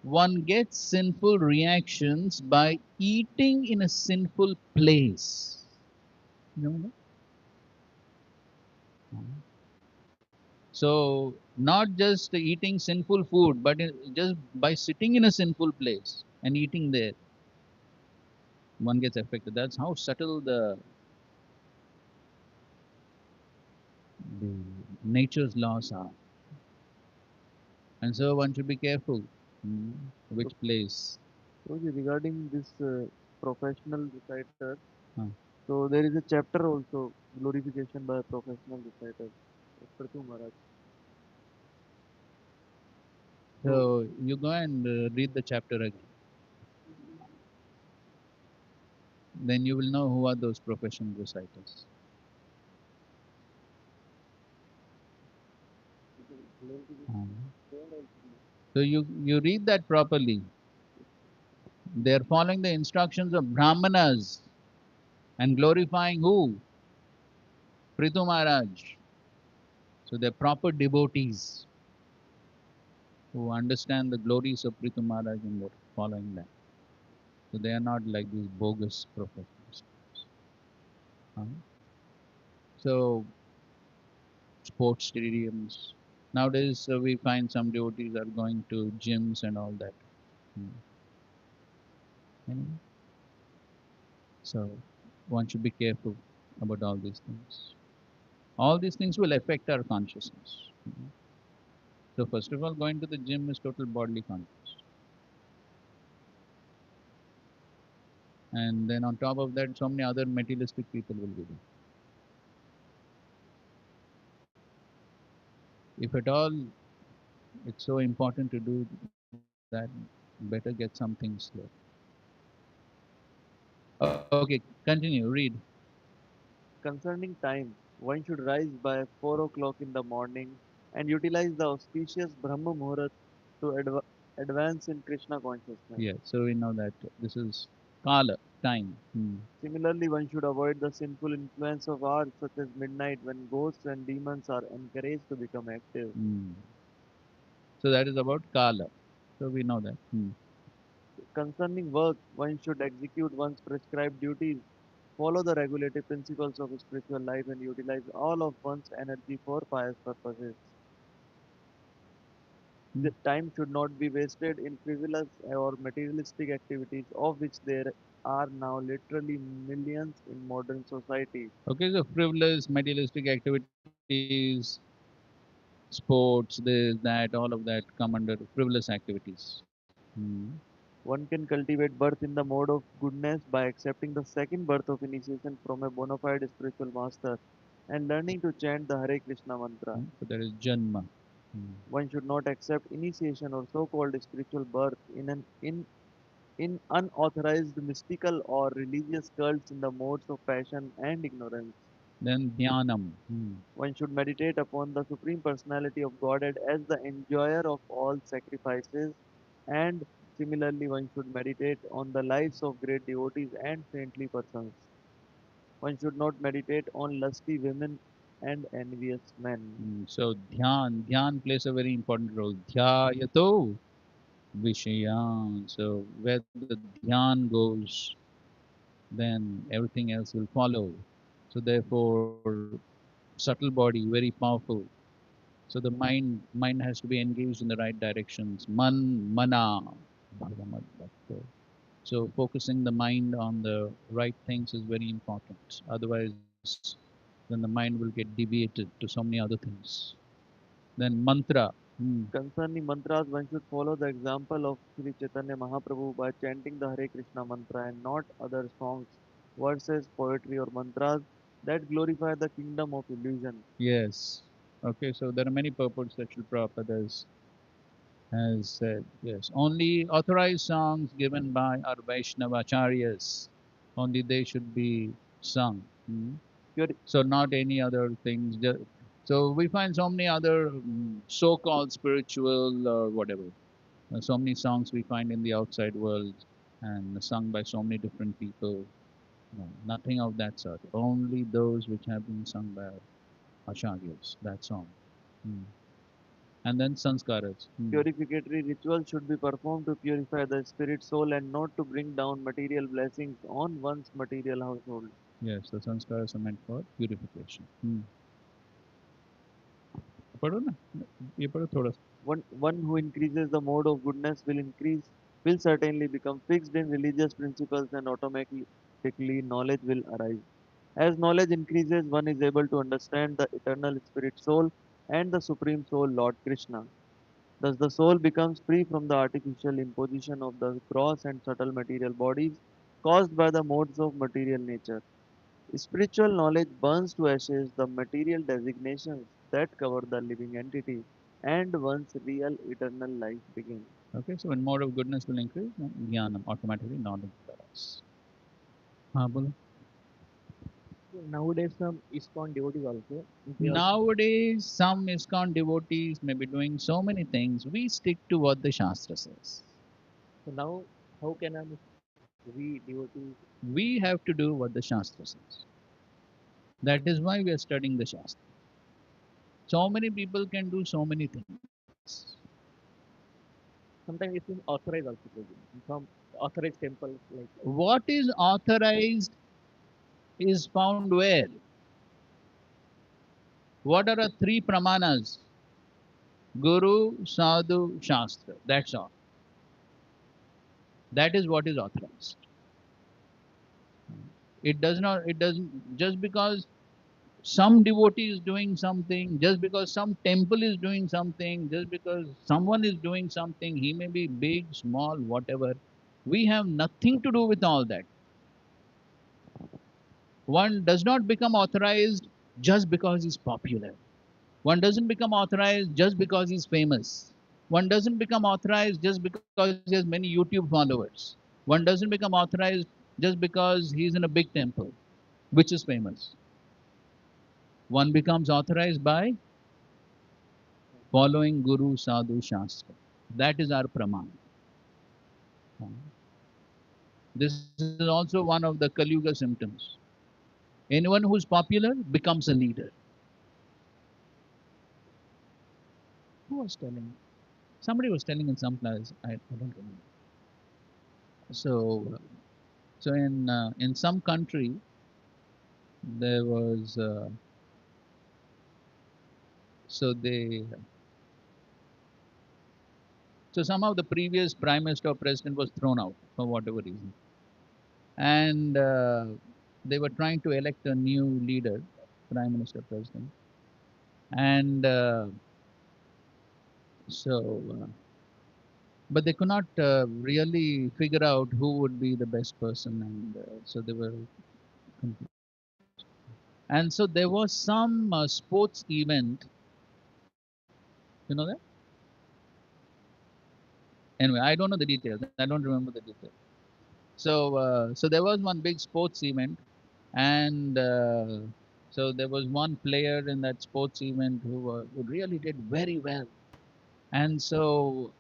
one gets sinful reactions by eating in a sinful place. You know that? So, not just eating sinful food, but just by sitting in a sinful place and eating there, one gets affected. That's how subtle the nature's laws are. And so one should be careful mm, which So, place. regarding this professional reciter, uh, so there is a chapter also, glorification by professional reciters. Prabhu Maharaj. So, So you go and read the chapter again. Then you will know who are those professional reciters. Um, so you read that properly. They are following the instructions of Brahmanas and glorifying who? Prithu Maharaj. So they're proper devotees who understand the glories of Prithu Maharaj and they're following that. So they are not like these bogus professionals. So sports stadiums. Nowadays we find some devotees are going to gyms and all that. Mm. Anyway, so one should be careful about all these things. All these things will affect our consciousness. So first of all, going to the gym is total bodily consciousness. And then on top of that, so many other materialistic people will be there. If at all it's so important to do that, better get some things clear. Okay, continue, read. concerning time, one should rise by 4 o'clock in the morning and utilize the auspicious Brahma Muhurat to advance in Krishna consciousness. Yeah, so we know that this is Kala, time. Similarly, one should avoid the sinful influence of hours such as midnight when ghosts and demons are encouraged to become active. Hmm. So that is about Kala. So we know that. Concerning work, one should execute one's prescribed duties, follow the regulative principles of spiritual life, and utilize all of one's energy for pious purposes. Hmm. The time should not be wasted in frivolous or materialistic activities, of which there are now literally millions in modern society. Okay, so frivolous, materialistic activities, sports, this, that, all of that come under frivolous activities. One can cultivate birth in the mode of goodness by accepting the second birth of initiation from a bona fide spiritual master and learning to chant the Hare Krishna mantra. So there is Janma. One should not accept initiation or so-called spiritual birth in unauthorized mystical or religious cults in the modes of passion and ignorance. Then Dhyanam. One should meditate upon the Supreme Personality of Godhead as the enjoyer of all sacrifices, and similarly, one should meditate on the lives of great devotees and saintly persons. One should not meditate on lusty women and envious men. So Dhyan plays a very important role. Dhyayato. Vishayan. So where the dhyan goes, then everything else will follow. So therefore, subtle body, very powerful. So the mind has to be engaged in the right directions. Mana, Bhagavad Bhakta. So focusing the mind on the right things is very important. Otherwise, then the mind will get deviated to so many other things. Then mantra. Hmm. Concerning mantras, one should follow the example of Sri Chaitanya Mahaprabhu by chanting the Hare Krishna mantra and not other songs, verses, poetry, or mantras that glorify the kingdom of illusion. Yes. Okay, so there are many purports that Srila Prabhupada has said. Yes. Only authorized songs given by our Vaishnavacharyas, only they should be sung. Hmm. Pure, So not any other things. So we find so many other so-called spiritual or whatever. So many songs we find in the outside world and sung by so many different people. No, nothing of that sort. Only those which have been sung by acharyas. That's all. Hmm. And then sanskaras. Hmm. purificatory rituals should be performed to purify the spirit soul and not to bring down material blessings on one's material household. Yes, the sanskaras are meant for purification. Hmm. पढ़ो ना ये पढ़ो थोड़ा सा. One who increases the mode of goodness will certainly become fixed in religious principles and automatically knowledge will arise. As knowledge increases, one is able to understand the eternal spirit soul and the supreme soul Lord Krishna. Thus the soul becomes free from the artificial imposition of the gross and subtle material bodies caused by the modes of material nature. Spiritual knowledge burns to ashes the material designations that cover the living entity, and one's real eternal life begins. Okay, so when mode of goodness will increase, then jnanam automatically knowledge will arise. हाँ बोलो. So nowadays, some ISKCON devotees also, they also. Nowadays, some ISKCON devotees may be doing so many things. We stick to what the Shastra says. So now, how can we devotees? We have to do what the Shastra says. That is why we are studying the Shastra. So many people can do so many things. Sometimes it is authorized also, Prabhuji. In some authorized temples like. What is authorized is found where? What are the three pramanas? Guru, Sadhu, Shastra. That's all. That is what is authorized. It does not, it doesn't, just because some devotee is doing something, just because some temple is doing something, just because someone is doing something, he may be big, small, whatever. We have nothing to do with all that. One does not become authorized just because he's popular. One doesn't become authorized just because he's famous. One doesn't become authorized just because he has many YouTube followers. One doesn't become authorized just because he's in a big temple, which is famous. One becomes authorized by following Guru, Sadhu, Shastra. That is our praman. This is also one of the Kali Yuga symptoms. Anyone who's popular becomes a leader. Who was telling? Somebody was telling in some class. I don't remember. So, in some country there was so they so somehow the previous prime minister or president was thrown out for whatever reason, and they were trying to elect a new leader, prime minister, president, and so but they could not really figure out who would be the best person, and so they were confused. And so there was some sports event, you know that. Anyway, I don't know the details, I don't remember the details. So there was one big sports event, and so there was one player in that sports event who really did very well, and so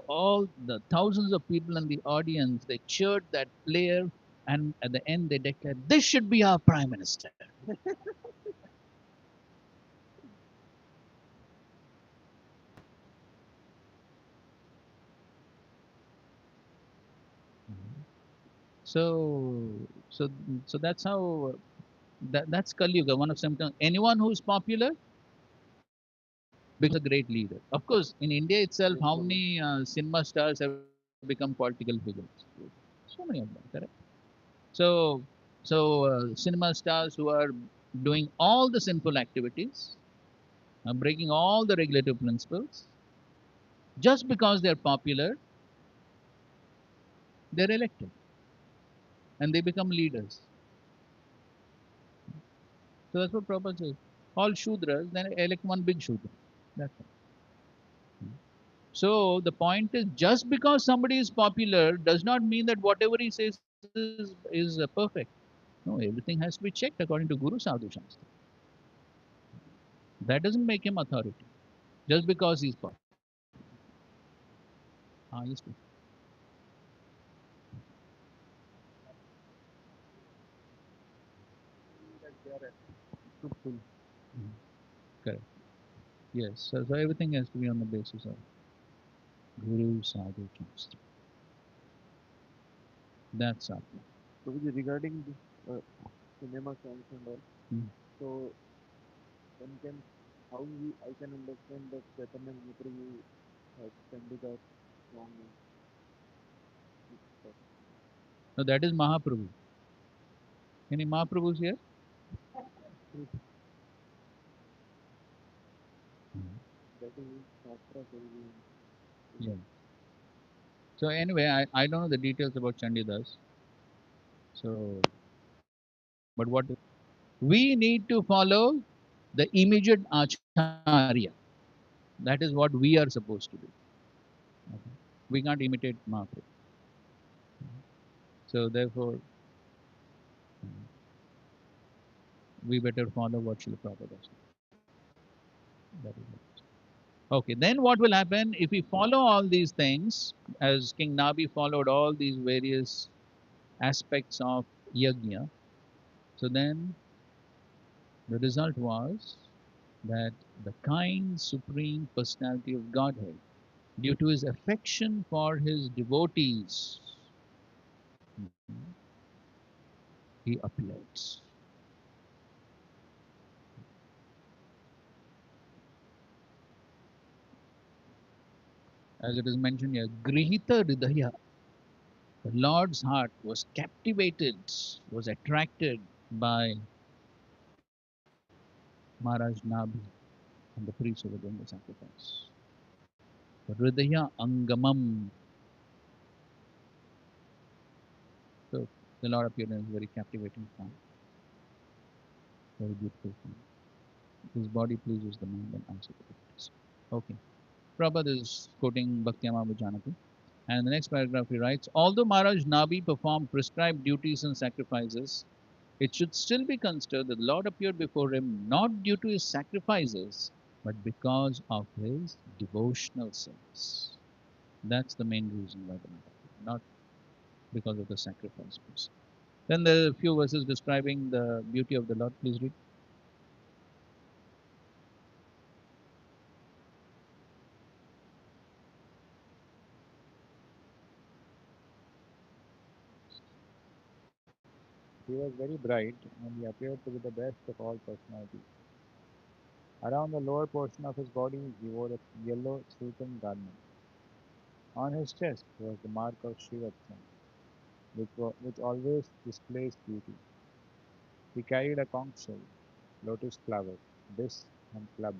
all the thousands of people in the audience, they cheered that player, and at the end they declared, this should be our prime minister. So, so, so that's how that's Kali Yuga. One of symptoms. Anyone who is popular becomes a great leader. Of course, in India itself, Yes, how Prabhu. many cinema stars have become political figures? So many of them, correct? So, cinema stars who are doing all the sinful activities, breaking all the regulative principles, just because they're popular, they're elected and they become leaders. So that's what Prabhupada says. All Shudras, then elect one big Shudra. That's all. So the point is, just because somebody is popular does not mean that whatever he says is perfect. No, everything has to be checked according to Guru Sadhu Shastra. That doesn't make him authority just because he's popular. Ah, yes, please. That they are truthful. Mhm. Correct. Yes. So everything has to be on the basis of Guru Sadhu Shastra. That's our plan. Prabhuji, regarding this cinema songs and all, Mm. so one can, how we, I can understand that Chaitanya Mahaprabhu has Chandigarh song and stuff. No, that is Mahaprabhu. Any Mahaprabhus here? Mhm. That is Shastra Prabhuji. Yeah. So anyway, I don't know the details about Chandidas. So, but what we need to follow the immediate acharya. That is what we are supposed to do. Okay. We can't imitate Mahaprabhu. So therefore, we better follow what Srila Prabhupada said. That is it. Okay, then what will happen if we follow all these things, as King Nabi followed all these various aspects of yajna? So then the result was that the kind supreme personality of Godhead, due to his affection for his devotees, he appears. As it is mentioned here, Grihita Hridaya, the Lord's heart was captivated, was attracted by Maharaj Nabi and the priests who were doing the sacrifice. Hridaya Angamam. So the Lord appeared in a very captivating form, very beautiful form. His body pleases the mind and eyes of the devotees. Okay. Prabhupada is quoting Bhakti Amama Janaki. And in the next paragraph he writes, although Maharaj Nabi performed prescribed duties and sacrifices, it should still be considered that the Lord appeared before him not due to his sacrifices, but because of his devotional service. That's the main reason why the Lord appeared, not because of the sacrifice. Then there are a few verses describing the beauty of the Lord. Please read. He was very bright, and he appeared to be the best of all personalities. Around the lower portion of his body, he wore a yellow silken garment. On his chest was the mark of Shivatsan, which always displays beauty. He carried a conch shell, lotus flower, disc, and club,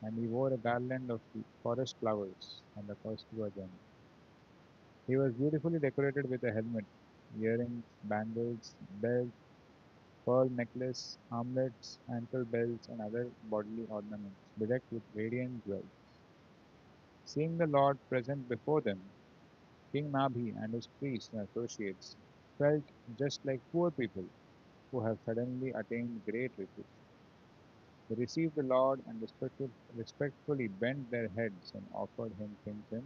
and he wore a garland of forest flowers on the Kaustubha journey. He was beautifully decorated with a helmet, earrings, bangles, belt, pearl necklace, armlets, ankle belts, and other bodily ornaments bedecked with radiant jewels. Seeing the Lord present before them, King Nabhi and his priests and associates felt just like poor people who have suddenly attained great riches. They received the Lord and respectfully bent their heads and offered him incense.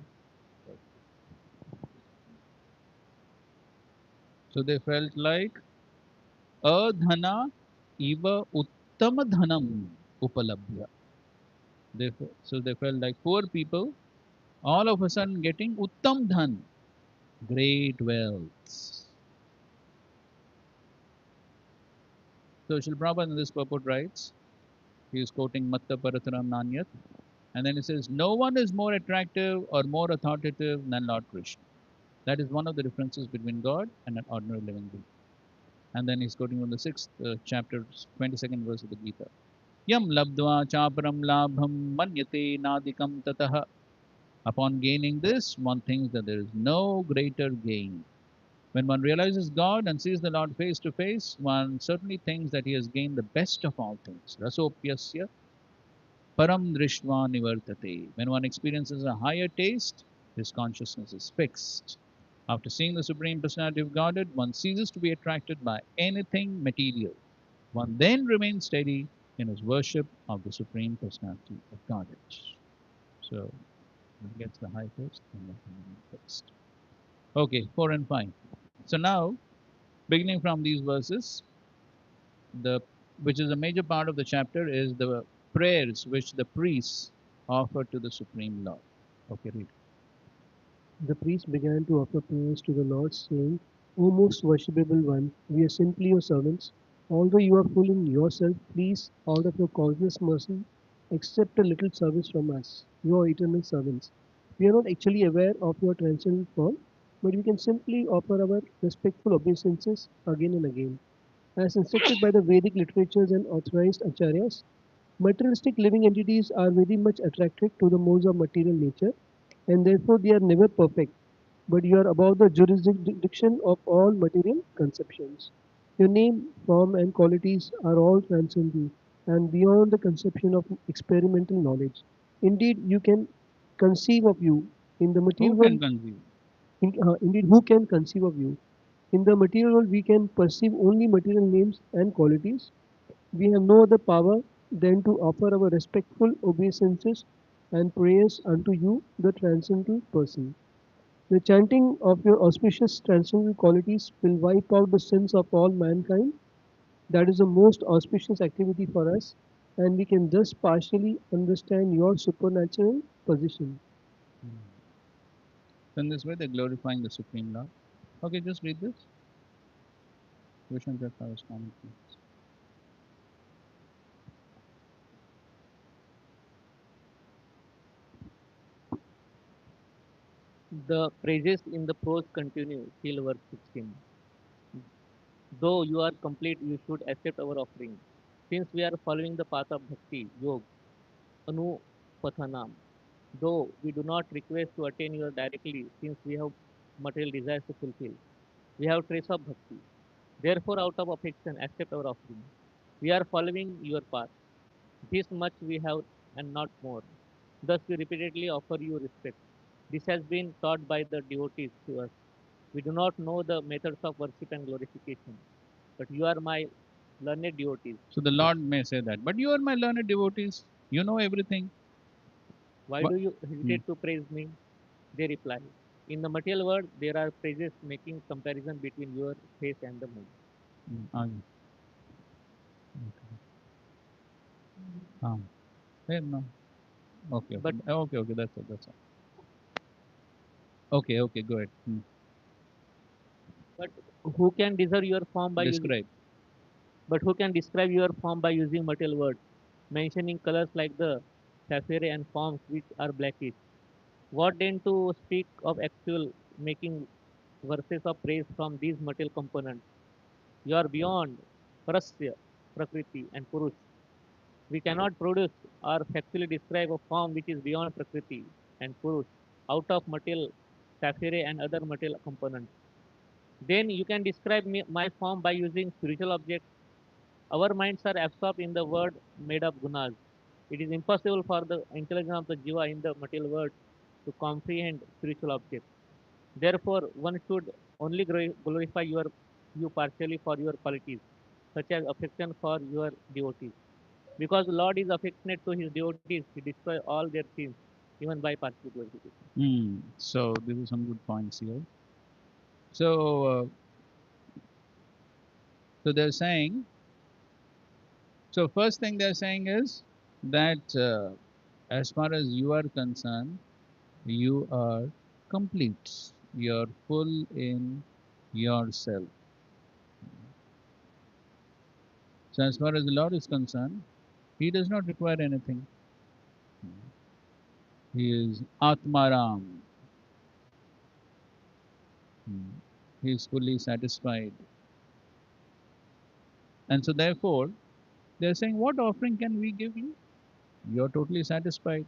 So they felt like adhana eva uttama dhanam upalabhya. So they felt like poor people all of a sudden getting uttam dhan, great wealth. So Srila Prabhupada in this purport writes, he is quoting Matta Parataram Nanyat, and then he says, no one is more attractive or more authoritative than Lord Krishna. That is one of the differences between God and an ordinary living being. And then he's quoting from the 6th chapter, 22nd verse of the Gita. Yam labdva chaparam labham manyate nadikam tataha. Upon gaining this, one thinks that there is no greater gain. When one realizes God and sees the Lord face to face, one certainly thinks that he has gained the best of all things. Rasopyasya param drishtva nivartate. When one experiences a higher taste, his consciousness is fixed. After seeing the Supreme Personality of Godhead, one ceases to be attracted by anything material. One then remains steady in his worship of the Supreme Personality of Godhead. So, one gets the high taste and then remains fixed. Okay, 4 and 5. So now, beginning from these verses, the which is a major part of the chapter is the prayers which the priests offer to the Supreme Lord. Okay, read. The priest began to offer prayers to the Lord, saying, O most worshipable one, we are simply your servants. Although you are full in yourself, please, out of your causeless mercy, accept a little service from us, your eternal servants. We are not actually aware of your transcendental form, but we can simply offer our respectful obeisances again and again. As instructed by the Vedic literatures and authorized acharyas, materialistic living entities are very much attracted to the modes of material nature, and therefore they are never perfect, but you are above the jurisdiction of all material conceptions. Your name, form, and qualities are all transcendental and beyond the conception of experimental knowledge. Indeed, you can conceive of you in the Who material can world. conceive? Indeed, who can conceive of you? In the material world, we can perceive only material names and qualities. We have no other power than to offer our respectful obeisances and prayers unto you, the transcendental person. The chanting of your auspicious transcendental qualities will wipe out the sins of all mankind. That is the most auspicious activity for us, and we can thus partially understand your supernatural position. So in this way, they're glorifying the Supreme Lord. Okay, just read this. Vishnu Prakash commentary. The praises in the prose continue till verse 16. Though you are complete, you should accept our offering. Since we are following the path of bhakti, yoga, anupathanam, though we do not request to attain you directly, since we have material desires to fulfill, we have trace of bhakti. Therefore, out of affection, accept our offering. We are following your path. This much we have and not more. Thus, we repeatedly offer you respect. This has been taught by the devotees to us. We do not know the methods of worship and glorification, but you are my learned devotees. So the Lord may say that, but you are my learned devotees. You know everything. Why What? do you Hmm. hesitate to praise me? They reply. In the material world, there are praises making comparison between your face and the moon. Okay. No. Okay. But Okay. That's it. That's all. Okay. Okay. Go ahead. but who can deserve your form by using Describe. but who can describe your form by using material words, mentioning colors like the sapphire and forms which are blackish? What then to speak of actual making verses of praise from these material components? You are beyond Prasya, Prakriti, and Purush. We cannot produce or factually describe a form which is beyond Prakriti and Purush out of material, sapphire, and other material components. Then you can describe my form by using spiritual objects. Our minds are absorbed in the word made of gunas. It is impossible for the intelligence of the jiva in the material world to comprehend spiritual objects. Therefore, one should only glorify you partially for your qualities, such as affection for your devotees. Because the Lord is affectionate to his devotees, he destroys all their sins, even by partial glorification. So this is some good points here. So so they're saying. So first thing they're saying is that as far as you are concerned, you are complete. You're full in yourself. So as far as the Lord is concerned, he does not require anything. He is Atmaram. He is fully satisfied. And so therefore, they're saying, what offering can we give you? You're totally satisfied.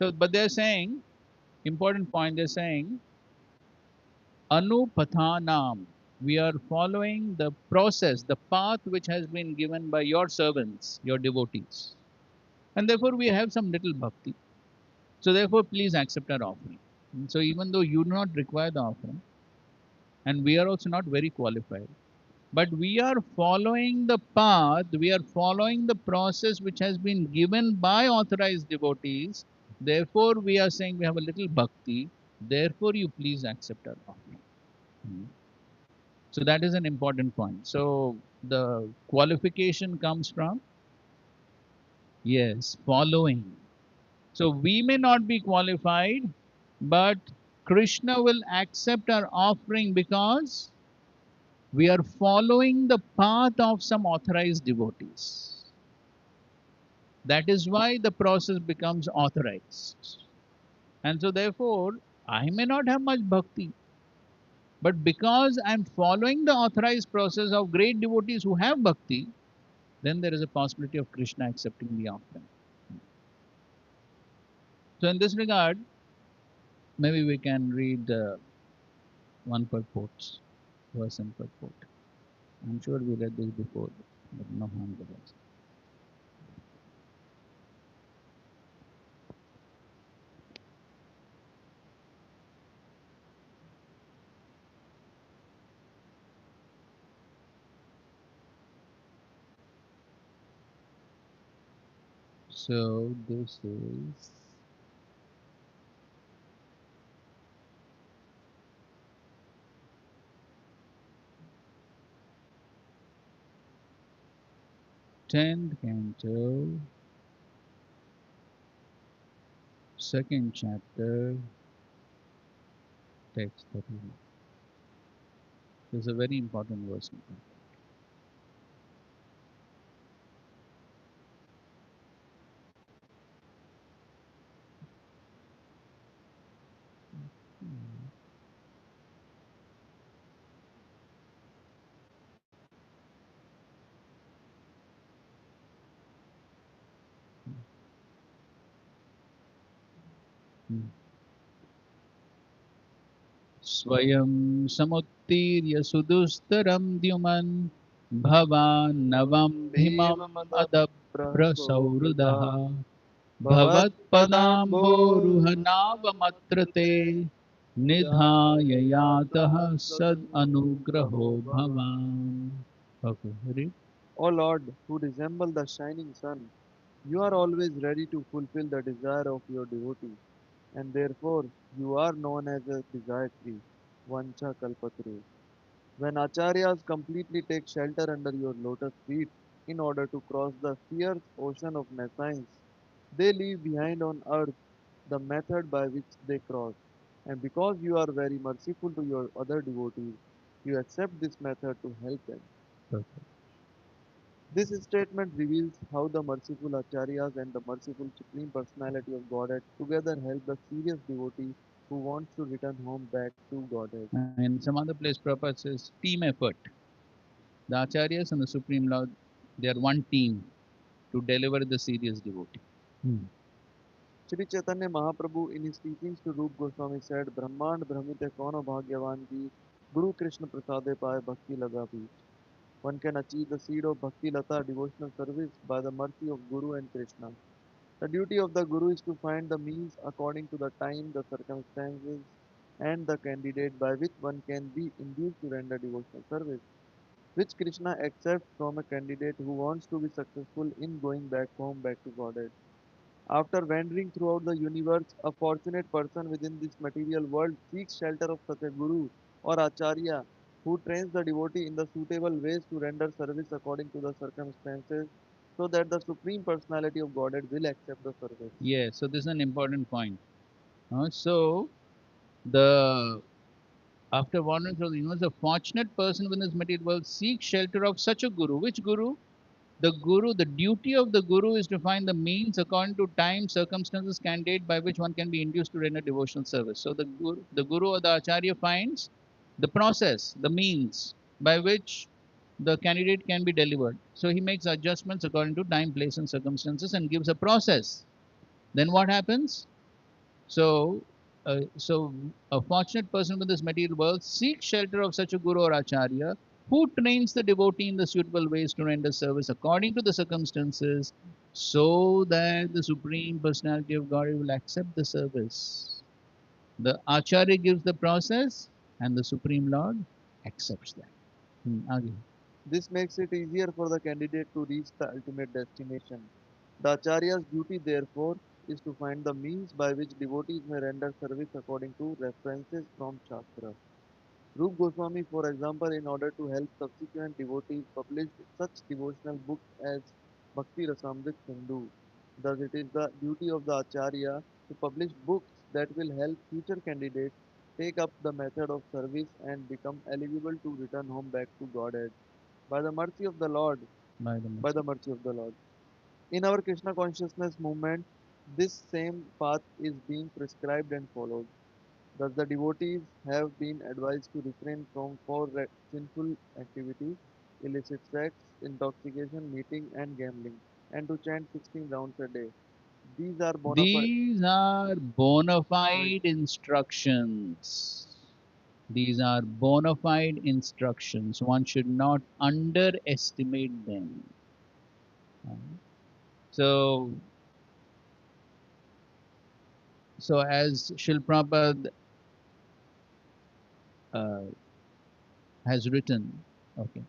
So, but they're saying, important point, they're saying, Anupathanam. We are following the process, the path which has been given by your servants, your devotees. And therefore, we have some little bhakti. So, therefore, please accept our offering. And so, even though you do not require the offering, and we are also not very qualified, but we are following the path, we are following the process which has been given by authorized devotees. Therefore, we are saying we have a little bhakti. Therefore, you please accept our offering. Hmm. So that is an important point. So the qualification comes from, yes, following. So we may not be qualified, but Krishna will accept our offering because we are following the path of some authorized devotees. That is why the process becomes authorized. And so therefore, I may not have much bhakti, but because I'm following the authorized process of great devotees who have bhakti, then there is a possibility of Krishna accepting the offering. So in this regard, maybe we can read one purport, verse and purport. I'm sure we read this before, but no harm to us. So this is tenth canto, second chapter, text 31. This is a very important verse. स्वयं समुत्तीर्य सुदुस्तरं द्युमन् भवान्नवं भीमम् अदप्रसौहृदः भवत्पदाम्भोरुहनावमत्र ते निधाय यातः सद् अनुग्रहो भवान्. Okay, read. O Lord, who resemble the shining sun, you are always ready to fulfill the desire of your devotee, and therefore you are known as a desire tree, Vancha Kalpatru. When acharyas completely take shelter under your lotus feet in order to cross the fierce ocean of nescience, they leave behind on earth the method by which they cross. And because you are very merciful to your other devotees, you accept this method to help them. Okay. This statement reveals how the merciful acharyas and the merciful Supreme Personality of Godhead together help the serious devotee who wants to return home back to Godhead. And some other place Prabhupada says team effort. The acharyas and the Supreme Lord, they are one team to deliver the serious devotee. Hmm. Sri Chaitanya Mahaprabhu in his teachings to Rup Goswami said, Brahmand Brahmite Kono Bhagyavan ki Guru Krishna Prasade Paye Bhakti Laga Beech. One can achieve the seed of Bhakti Lata devotional service by the mercy of Guru and Krishna. The duty of the Guru is to find the means according to the time, the circumstances, and the candidate by which one can be induced to render devotional service, which Krishna accepts from a candidate who wants to be successful in going back home, back to Godhead. After wandering throughout the universe, a fortunate person within this material world seeks shelter of such a guru or acharya who trains the devotee in the suitable ways to render service according to the circumstances so that the Supreme Personality of Godhead will accept the service. Yes, so this is an important point. So the after wandering through the universe, a fortunate person within this material world seeks shelter of such a guru. Which guru? The guru, the duty of the guru is to find the means according to time, circumstances, candidate by which one can be induced to render devotional service. So the guru or the acharya finds the process, the means by which the candidate can be delivered. So he makes adjustments according to time, place, and circumstances and gives a process. Then what happens? So, so a fortunate person with this material world seeks shelter of such a guru or acharya who trains the devotee in the suitable ways to render service according to the circumstances, so that the Supreme Personality of God will accept the service. The acharya gives the process, and the Supreme Lord accepts that. Aage. This makes it easier for the candidate to reach the ultimate destination. The Acharya's duty, therefore, is to find the means by which devotees may render service according to references from Shastra. Rup Goswami, for example, in order to help subsequent devotees, published such devotional books as Bhakti Rasamrit Sindhu. Thus, it is the duty of the Acharya to publish books that will help future candidates take up the method of service and become eligible to return home back to Godhead. By the mercy of the Lord, By the by the mercy. mercy of the Lord. In our Krishna consciousness movement, this same path is being prescribed and followed. Thus, the devotees have been advised to refrain from four sinful activities: illicit sex, intoxication, meeting, and gambling, and to chant 16 rounds a day. These are bona fide. These are bona fide instructions. These are bona fide instructions. One should not underestimate them. Uh, So, so as Shil Prabhupada uh, has written, okay,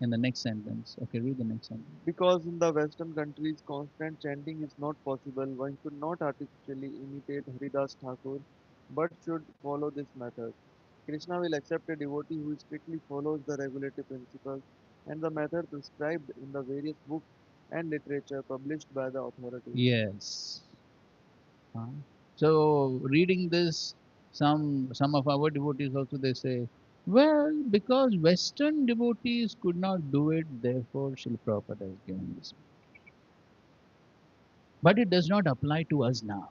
in the next sentence. Okay, read the next sentence. Because in the Western countries, constant chanting is not possible, one should not artificially imitate Haridas Thakur, but should follow this method. Krishna will accept a devotee who strictly follows the regulative principles and the method prescribed in the various books and literature published by the authorities. Yes. Uh, so reading this, some of our devotees also they say, well, because Western devotees could not do it, therefore Srila Prabhupada has given this. But it does not apply to us now.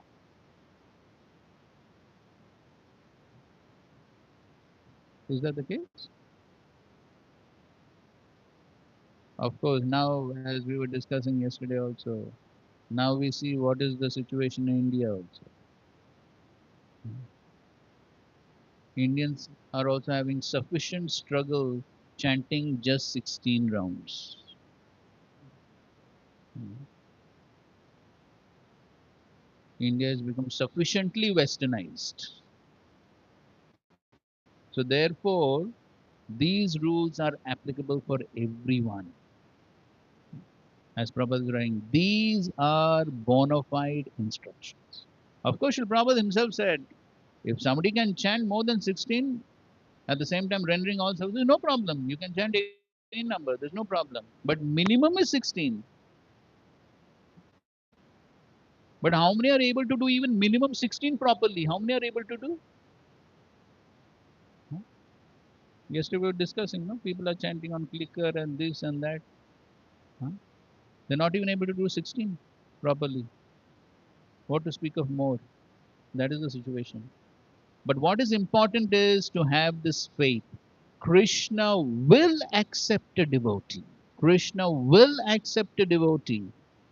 Is that the case? Of course, now as we were discussing yesterday also, now we see what is the situation in India also. Indians are also having sufficient struggle chanting just 16 rounds. India has become sufficiently westernized. So therefore, these rules are applicable for everyone. As Prabhupada is writing, these are bona fide instructions. Of course, Srila Prabhupada himself said, if somebody can chant more than 16, at the same time rendering all services, no problem. You can chant any number, there's no problem. But minimum is 16. But how many are able to do even minimum 16 properly? How many are able to do? Huh? Yesterday we were discussing, no? People are chanting on clicker and this and that. Huh? They're not even able to do 16 properly. What to speak of more? That is the situation. But what is important is to have this faith. Krishna will accept a devotee. Krishna will accept a devotee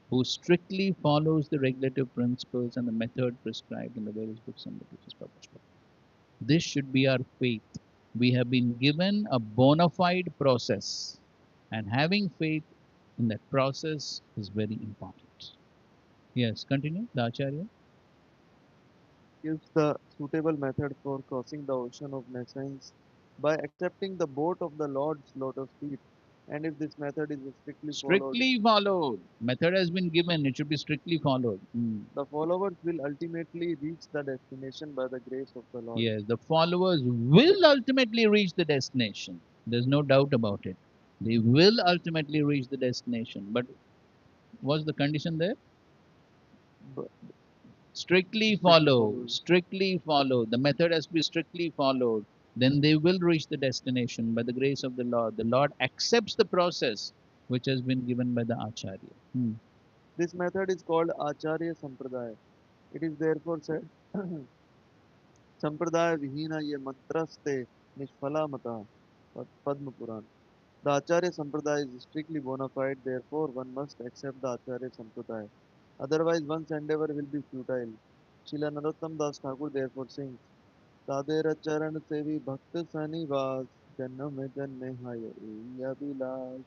who strictly follows the regulative principles and the method prescribed in the various books and literatures published. This should be our faith. We have been given a bona fide process, and having faith in that process is very important. Yes, continue, the Acharya. Gives the suitable method for crossing the ocean of nescience by accepting the boat of the Lord's lotus feet. And if this method is strictly followed, Strictly followed. Method has been given, it should be strictly followed. the followers will ultimately reach the destination by the grace of the Lord. Yes, the followers will ultimately reach the destination. There's no doubt about it. They will ultimately reach the destination. But What's the condition there? But Strictly strictly follow, followed. strictly follow. The method has to be strictly followed. Then they will reach the destination by the grace of the Lord. The Lord accepts the process which has been given by the Acharya. This method is called Acharya Sampradaya. It is therefore said, Sampradaya Vihina ye mantraste nishphala mata. Padma Puran. The Acharya Sampradaya is strictly bona fide, therefore one must accept the Acharya Sampradaya. Otherwise one's endeavor will be futile. Srila Narottam Das Thakur therefore sings, तादेर चरण सेवी भक्त सनिवास जन्म जन्मे हाय Abhilash.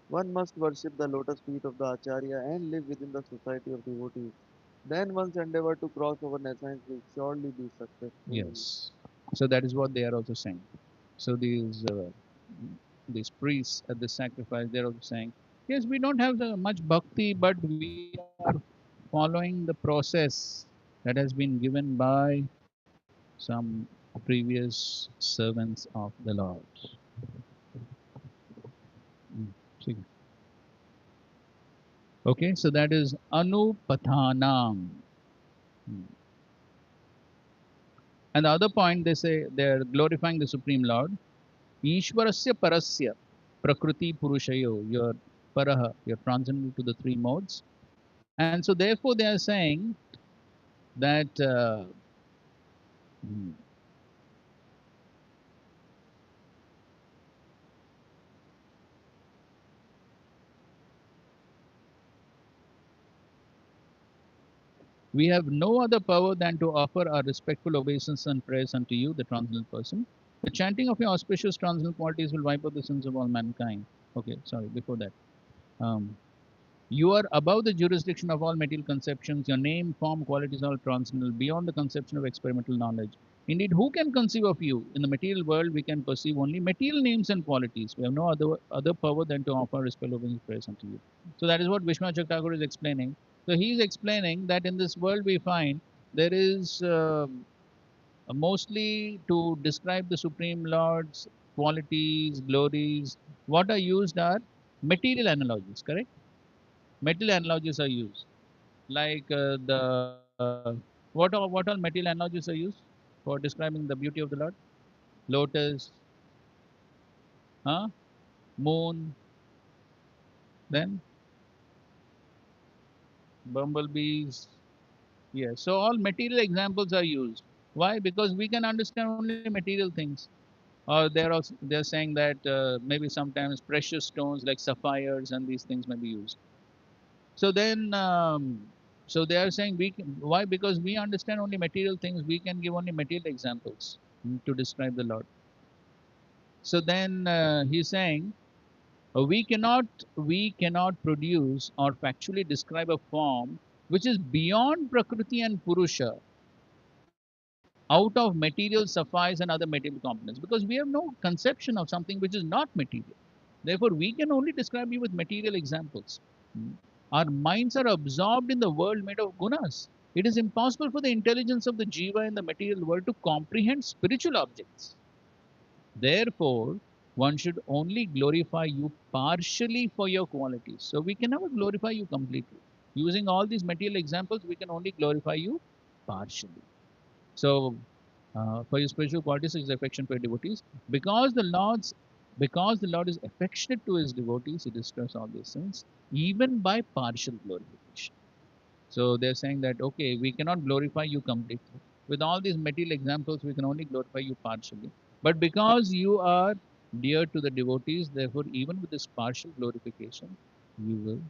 One must worship the lotus feet of the Acharya and live within the society of devotees. Then one's endeavor to cross over nescience will surely be successful. Yes. So that is what they are also saying. So these priests at the sacrifice, they're also saying, yes, we don't have the much bhakti, but we are following the process that has been given by some previous servants of the Lord. Mm, see. Okay, so that is anupathanam. Mm. And the other point, they say they're glorifying the Supreme Lord. Ishwarasya parasya prakriti purushayo, your paraha, you're transcendental to the three modes. And so therefore they are saying that mm, we have no other power than to offer our respectful obeisance and prayers unto you, the transcendental person. The chanting of your auspicious transcendental qualities will wipe out the sins of all mankind. Okay, sorry, before that. Um, You are above the jurisdiction of all material conceptions. Your name, form, qualities are all transcendental, beyond the conception of experimental knowledge. Indeed, who can conceive of you? In the material world, we can perceive only material names and qualities. We have no other power than to offer respect of his praise unto you. So that is what Vishwanath Thakur is explaining. So he is explaining that in this world we find there is mostly to describe the Supreme Lord's qualities, glories. What are used are material analogies, correct? Material analogies are used, like what all material analogies are used for describing the beauty of the Lord? Lotus, huh? Moon, then bumblebees. Yes. So all material examples are used. Why? Because we can understand only material things. Or they're saying that maybe sometimes precious stones like sapphires and these things may be used. So then, so they are saying we can, why? Because we understand only material things. We can give only material examples to describe the Lord. So then he's saying we cannot produce or factually describe a form which is beyond Prakriti and Purusha, out of material suffice and other material components, because we have no conception of something which is not material. Therefore, we can only describe you with material examples. Hmm. Our minds are absorbed in the world made of gunas. It is impossible for the intelligence of the jiva in the material world to comprehend spiritual objects. Therefore, one should only glorify you partially for your qualities. So we can never glorify you completely. Using all these material examples, we can only glorify you partially. So, for your spiritual qualities, his affection for devotees, because the Lord's because the Lord is affectionate to his devotees, he describes all these things, even by partial glorification. So they're saying that okay, we cannot glorify you completely. With all these material examples, we can only glorify you partially. But because you are dear to the devotees, therefore, even with this partial glorification, you will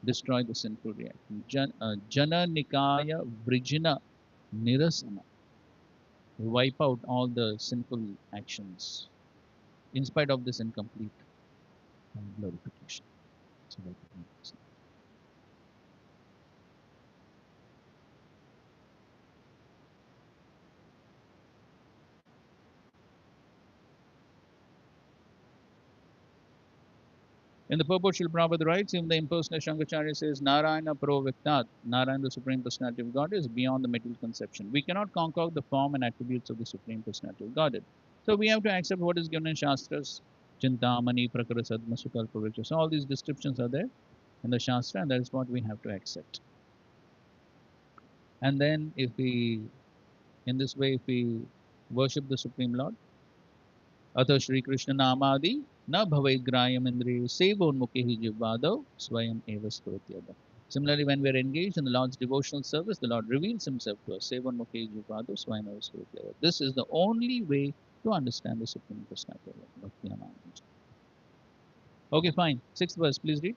destroy the sinful reaction. Jana Nikaya Vrijina Nirasana, wipe out all the sinful actions in spite of this incomplete glorification. So that in the purport, Srila Prabhupada writes, even the impersonal Shankaracharya says, Narayana Praviktat, Narayana, the Supreme Personality of God, is beyond the material conception. We cannot concoct the form and attributes of the Supreme Personality of Godhead. So we have to accept what is given in Shastras, Chintamani, Prakara, Sadma, Sukalpa, Vriksha. So all these descriptions are there. in the Shastra, and that is what we have to accept. And then, if we, in this way, if we worship the Supreme Lord, अतः श्री कृष्ण नामादि न भवेत् ग्राह्यम् इंद्रिय सेवोन्मुखे हि जिह्वादौ स्वयं एव स्फुरत्येव. Similarly, when we are engaged in the Lord's devotional service, the Lord reveals Himself to us. Sevanmukhe jivado swayam eva sfuryate. This is the only way to understand the Supreme Personality of Bhakti Anand. Okay, fine. Sixth verse, please read.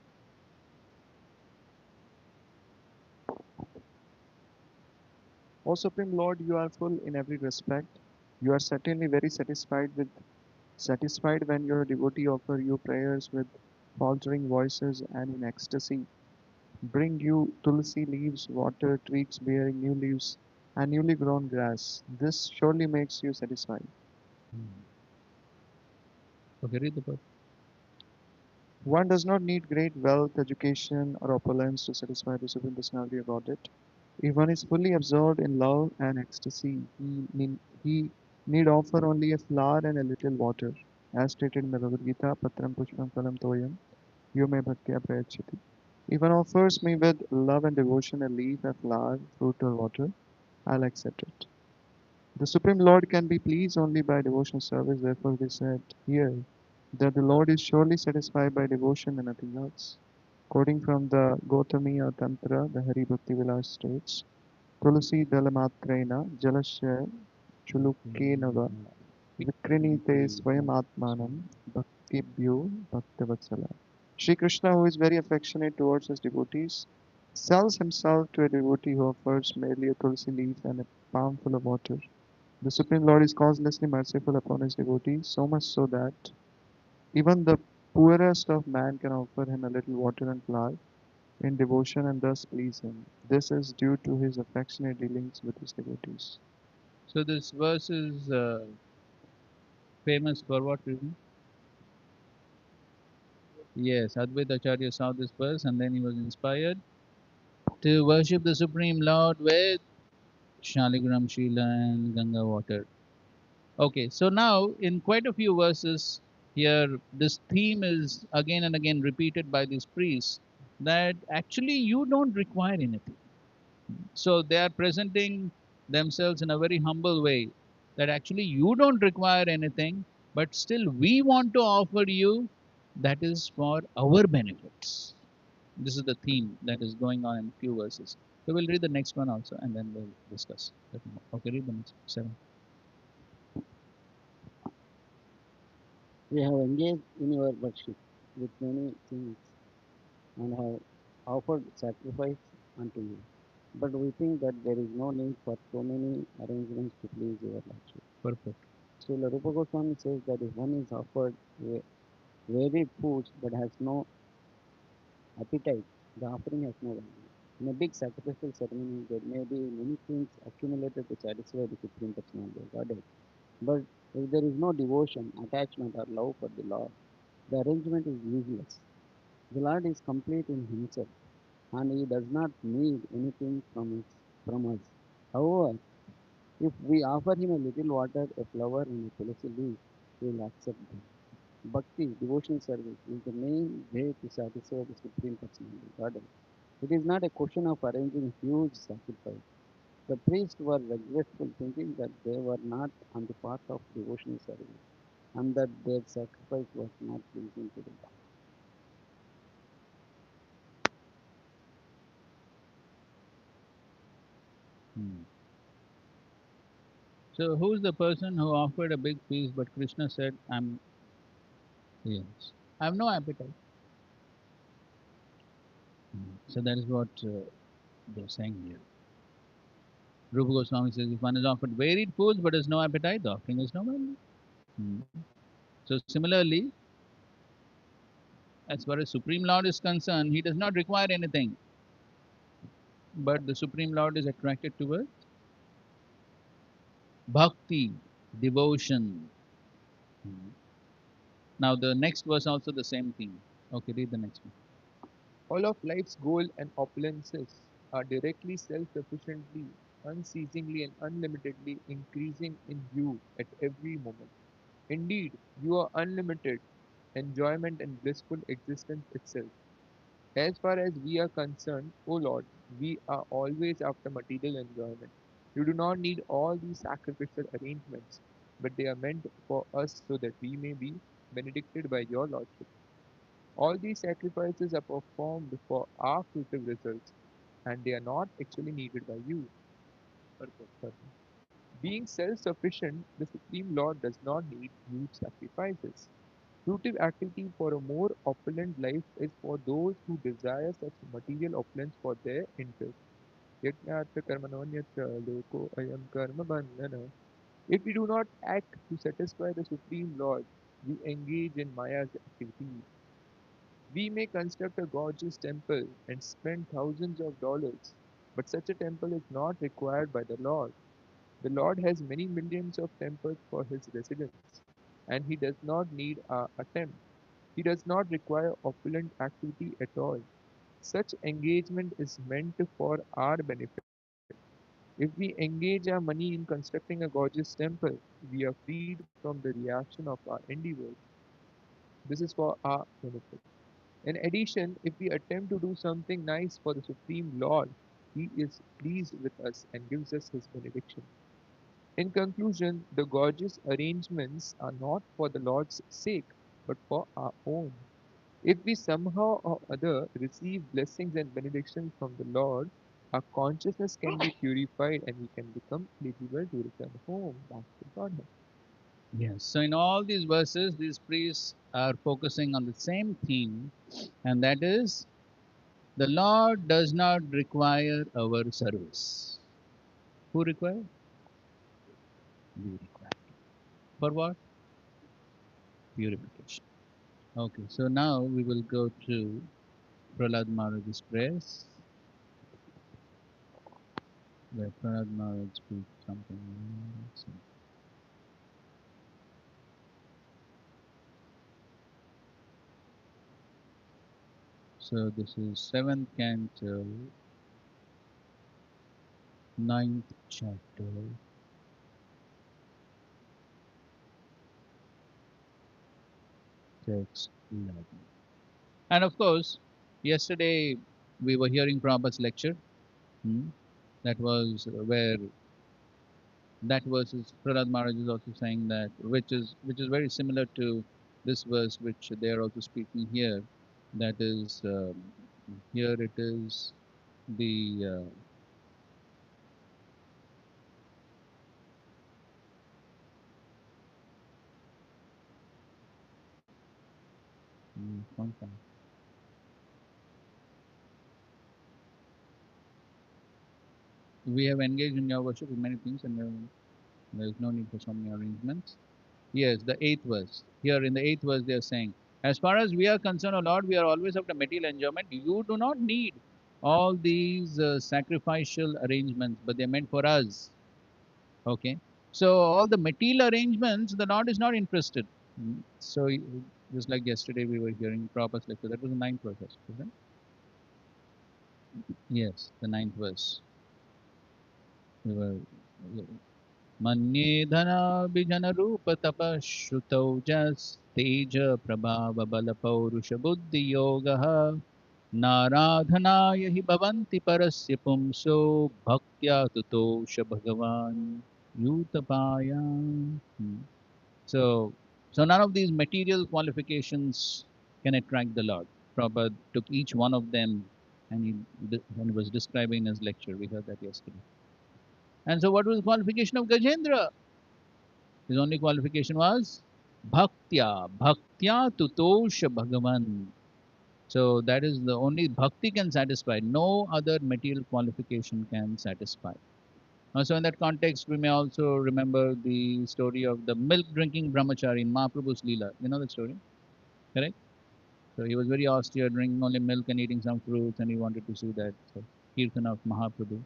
O Supreme Lord, you are full in every respect. You are certainly very satisfied when your devotee offer you prayers with faltering voices and in ecstasy. Bring you tulsi leaves, water, twigs bearing new leaves, and newly grown grass. This surely makes you satisfied. Okay, read the verse. One does not need great wealth, education, or opulence to satisfy the Supreme Personality of Godhead. If one is fully absorbed in love and ecstasy, he need offer only a flower and a little water. As stated in the Bhagavad Gita, Patram Pushpam Phalam Toyam, Yume Bhaktya Prayachati. If one offers me with love and devotion a leaf, a flower, fruit, or water, I'll accept it. The Supreme Lord can be pleased only by devotional service, therefore we said here that the Lord is surely satisfied by devotion and nothing else. Quoting from the Gautamiya Tantra, the Hari Bhakti Vilas states, Tulasi dalamatrena jalasya chulukenava vikrinite swayamatmanam bhaktibhyo bhaktavatsala. Sri Krishna, who is very affectionate towards his devotees, sells himself to a devotee who offers merely a tulsi leaf and a palmful of water. The Supreme Lord is causelessly merciful upon his devotees, so much so that even the poorest of man can offer him a little water and flower in devotion and thus please him. This is due to his affectionate dealings with his devotees. So this verse is famous for what reason? Yes, Advaita Acharya saw this verse and then he was inspired to worship the Supreme Lord with Shaligram Shila and Ganga water. Okay, so now in quite a few verses here, this theme is again and again repeated by these priests that actually you don't require anything. So they are presenting themselves in a very humble way that actually you don't require anything, but still we want to offer you that is for our benefits. This is the theme that is going on in few verses. So we'll read the next one also and then we'll discuss that more. Okay, read the next seven. We have engaged in your worship with many things and have offered sacrifice unto you. But we think that there is no need for so many arrangements to please your Lordship. Perfect. Srila Rupa Goswami says that if one is offered varied foods but has no appetite, the offering has no value. In a big sacrificial ceremony, there may be many things accumulated to satisfy the Supreme Personality of Godhead. But if there is no devotion, attachment, or love for the Lord, the arrangement is useless. The Lord is complete in Himself, and He does not need anything from us. However, if we offer Him a little water, a flower, and a tulsi leaf, He will accept them. Bhakti, devotional service, is the main way to satisfy the Supreme Personality of Godhead. It is not a question of arranging huge sacrifice. The priests were regretful, thinking that they were not on the path of devotional service, and that their sacrifice was not pleasing to the Lord. Hmm. So who's the person who offered a big feast but Krishna said, I'm yes. I have no appetite. So that is what they're saying here. Rupa Goswami says if one is offered varied foods but has no appetite, the offering is no value. Hmm. So similarly, as far as Supreme Lord is concerned, he does not require anything. But the Supreme Lord is attracted towards bhakti, devotion. Hmm. Now the next verse also the same thing. Okay, read the next one. All of life's goal and opulences are directly self-sufficiently, unceasingly and unlimitedly increasing in you at every moment. Indeed, you are unlimited enjoyment and blissful existence itself. As far as we are concerned, O Lord, we are always after material enjoyment. You do not need all these sacrificial arrangements, but they are meant for us so that we may be benedicted by your Lordship. All these sacrifices are performed for our future results, and they are not actually needed by you. Purpose. Being self sufficient, the Supreme Lord does not need huge sacrifices. Fruitive activity for a more opulent life is for those who desire such material opulence for their interest. Yajnatra karmanonyatra loko ayam karma bandhana. If we do not act to satisfy the Supreme Lord, we engage in Maya's activities. We may construct a gorgeous temple and spend thousands of dollars, but such a temple is not required by the Lord. The Lord has many millions of temples for his residence, and he does not need our attempt. He does not require opulent activity at all. Such engagement is meant for our benefit. If we engage our money in constructing a gorgeous temple, we are freed from the reaction of our endeavors. This is for our benefit. In addition, if we attempt to do something nice for the Supreme Lord, he is pleased with us and gives us his benediction. In conclusion, the gorgeous arrangements are not for the Lord's sake, but for our own. If we somehow or other receive blessings and benedictions from the Lord, our consciousness can be purified and we can become eligible to return home back to Godhead. Yes. So in all these verses, these priests are focusing on the same theme, and that is the Lord does not require our service. Who require? We require. For what? Purification. Okay. So now we will go to Prahlad Maharaj's prayers, where Prahlad Maharaj speaks something. So this is 7th canto, 9th chapter, text 11. And of course, yesterday we were hearing Prabhupada's lecture. That was where that verse is Prahlad Maharaj is also saying that, which is very similar to this verse which they are also speaking here. That is here it is the one second. We have engaged in your worship with many things, and there is no need for so many arrangements. Yes, the 8th verse. Here in the 8th verse, they are saying, as far as we are concerned, O Lord, we are always after material enjoyment. You do not need all these sacrificial arrangements, but they're meant for us. Okay. So, all the material arrangements, the Lord is not interested. So, just like yesterday, we were hearing Prabhupada's lecture. That was the 9th verse, right? Yes, the 9th verse. We were मन्ये धनाभिजनरूपतपश्रुतौजस्तेज प्रभावबलपौरुषबुद्धियोगः नाराधनाय हि भवन्ति परस्य पुंसो भक्त्या तुतोष भगवान् यूतपाया. So, none of these material qualifications can attract the Lord. Prabhupada took each one of them and he was describing his lecture. We heard that yesterday. And so, what was the qualification of Gajendra? His only qualification was bhaktya, bhaktya tutosha bhagavan. So that is the only bhakti can satisfy. No other material qualification can satisfy. So in that context, we may also remember the story of the milk drinking brahmachari in Mahaprabhu's Leela. You know that story, correct? So he was very austere, drinking only milk and eating some fruits, and he wanted to see that Kirtan of Mahaprabhu.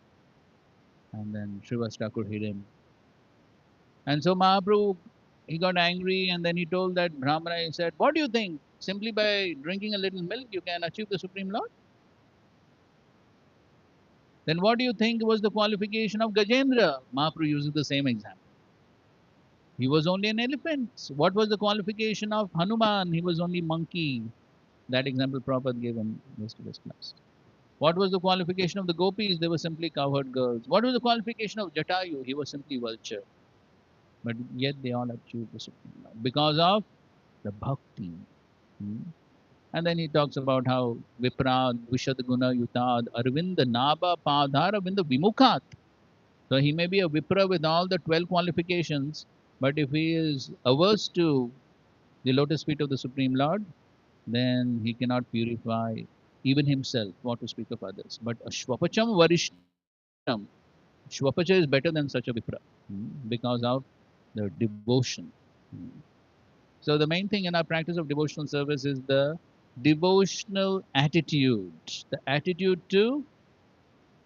And then Srivas Thakur hid him. And so Mahaprabhu, he got angry and then he told that Brahmana, he said, what do you think? Simply by drinking a little milk, you can achieve the Supreme Lord? Then what do you think was the qualification of Gajendra? Mahaprabhu uses the same example. He was only an elephant. What was the qualification of Hanuman? He was only monkey. That example Prabhupada gave in yesterday's class. What was the qualification of the gopis? They were simply cowherd girls. What was the qualification of Jatayu? He was simply vulture. But yet they all achieved the Supreme Lord because of the bhakti. Hmm. And then he talks about how Viprad, Vishadguna Yutad, Arvinda Naba Padhar Arvinda Vimukhat. So he may be a Vipra with all the 12 qualifications, but if he is averse to the lotus feet of the Supreme Lord, then he cannot purify even himself, what to speak of others. But Ashwapacham Varishtam, Shwapacha is better than such a Vipra because of the devotion. Hmm. So the main thing in our practice of devotional service is the devotional attitude, the attitude to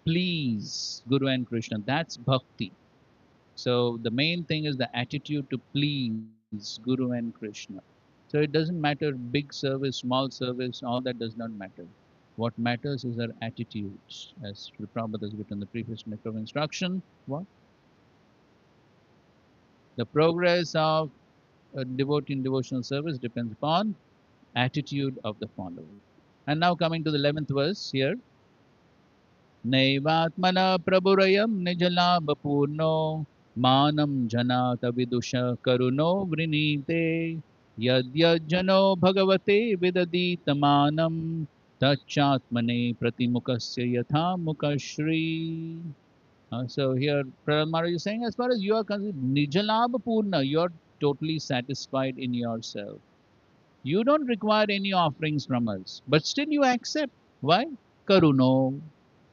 please Guru and Krishna. That's bhakti. So the main thing is the attitude to please Guru and Krishna. So it doesn't matter big service, small service, all that does not matter. What matters is our attitudes, as Sri Prabhupada has written in the previous nectar of instruction. What? The progress of a devotee in devotional service depends upon attitude of the follower. And now coming to the 11th verse here. Naivatmana prabhurayam nijalabhapurno manam janata vidusha karuno vrinite yadyajano bhagavate vidaditamanam tachatmane pratimukasya yatha mukashri. So here Prahlad Maharaj is saying, as far as you are concerned, nijalabhapurna, you are totally satisfied in yourself. You don't require any offerings from us, but still you accept. Why? Karuno,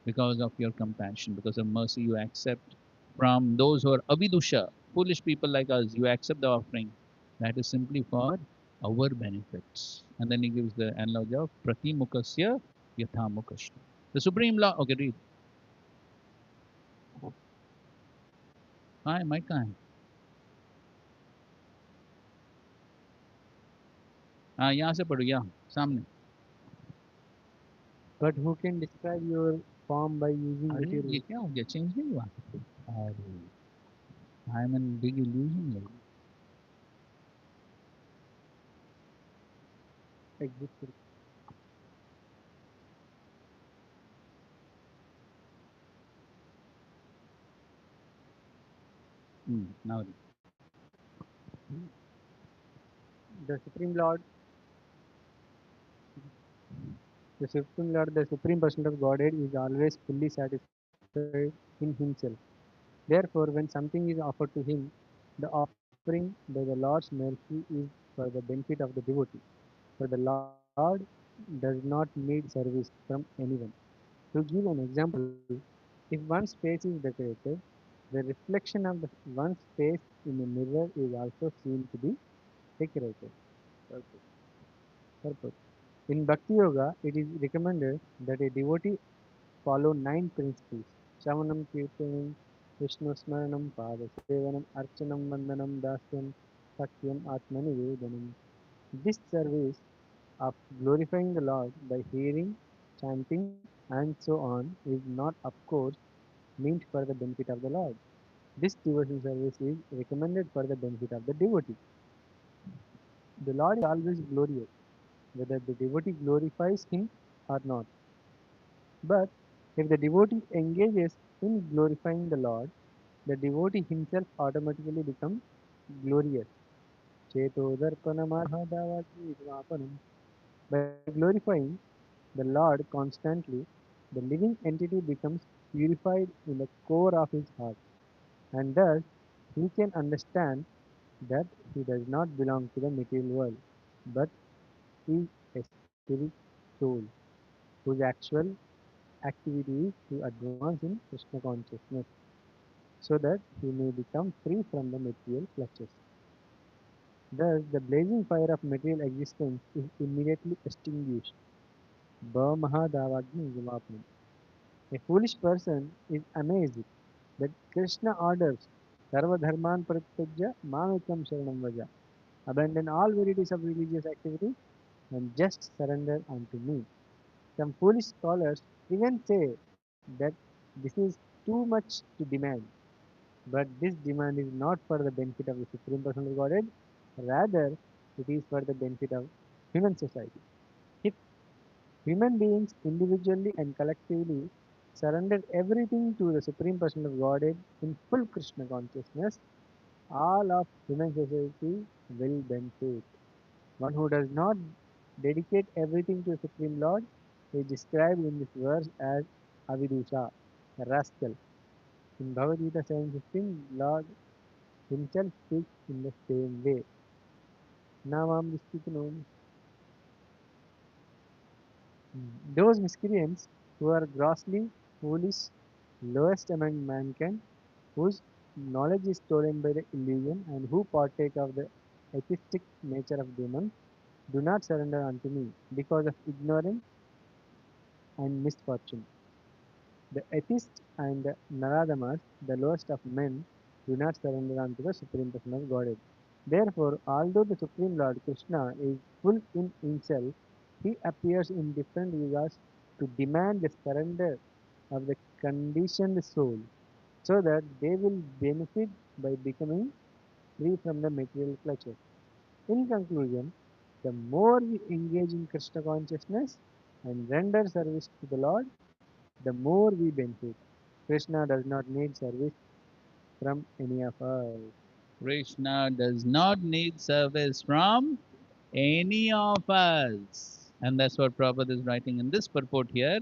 because of your compassion, because of mercy, you accept from those who are avidusha, foolish people like us, you accept the offering. That is simply for our benefits. And then he gives the analogy of pratimukasya yathamukashya. The Supreme Law, okay, read. Hi, mic कहाँ है? हाँ यहाँ से पढ़ो यहाँ सामने. But who can describe your form by using अरे ये material? क्या हो गया? चेंज नहीं हुआ? अरे I am in big illusion here. Existed. Now The Supreme Lord, the Supreme Lord, the Supreme Person of Godhead is always fully satisfied in Himself. Therefore, when something is offered to Him, the offering by the Lord's mercy is for the benefit of the devotee. For the Lord does not need service from anyone. To give an example, if one's face is decorated, the reflection of one's face in a mirror is also seen to be decorated. Purpose. Purpose. In Bhakti Yoga, it is recommended that a devotee follow 9 principles: Shavanam, Kirtanam, Vishnu Smaranam, Padasevanam, Archanam, Vandanam, Dasyam, Sakyam, Atmanivedanam. This service of glorifying the Lord by hearing, chanting, and so on is not, of course, meant for the benefit of the Lord. This devotional service is recommended for the benefit of the devotee. The Lord is always glorious, whether the devotee glorifies Him or not. But if the devotee engages in glorifying the Lord, the devotee himself automatically becomes glorious. By glorifying the Lord constantly, the living entity becomes purified in the core of his heart, and thus he can understand that he does not belong to the material world, but is a spirit soul whose actual activity is to advance in Krishna consciousness so that he may become free from the material clutches. Thus, the blazing fire of material existence is immediately extinguished. Bhamahadavagni Vimapam. A foolish person is amazed that Krishna orders Sarva Dharman Parityajya Mamekam Sharanam Vaja. Abandon all varieties of religious activity and just surrender unto me. Some foolish scholars even say that this is too much to demand. But this demand is not for the benefit of the Supreme Personal Godhead, rather, it is for the benefit of human society. Human beings, individually and collectively, surrender everything to the Supreme Person of Godhead in full Krishna consciousness. All of human society will benefit. One who does not dedicate everything to the Supreme Lord is described in this verse as Avidusha, a rascal. In Bhagavad Gita 7:15, Lord himself speaks in the same way. Namam Vishnutanum. Those miscreants who are grossly foolish, lowest among mankind, whose knowledge is stolen by the illusion, and who partake of the atheistic nature of demons, do not surrender unto me because of ignorance and misfortune. The atheists and the Naradamas, the lowest of men, do not surrender unto the Supreme Person of Godhead. Therefore, although the Supreme Lord Krishna is full in himself, he appears in different yugas to demand the surrender of the conditioned soul, so that they will benefit by becoming free from the material clutches. In conclusion, the more we engage in Krishna consciousness and render service to the Lord, the more we benefit. Krishna does not need service from any of us. Krishna does not need service from any of us. And that's what Prabhupada is writing in this purport here,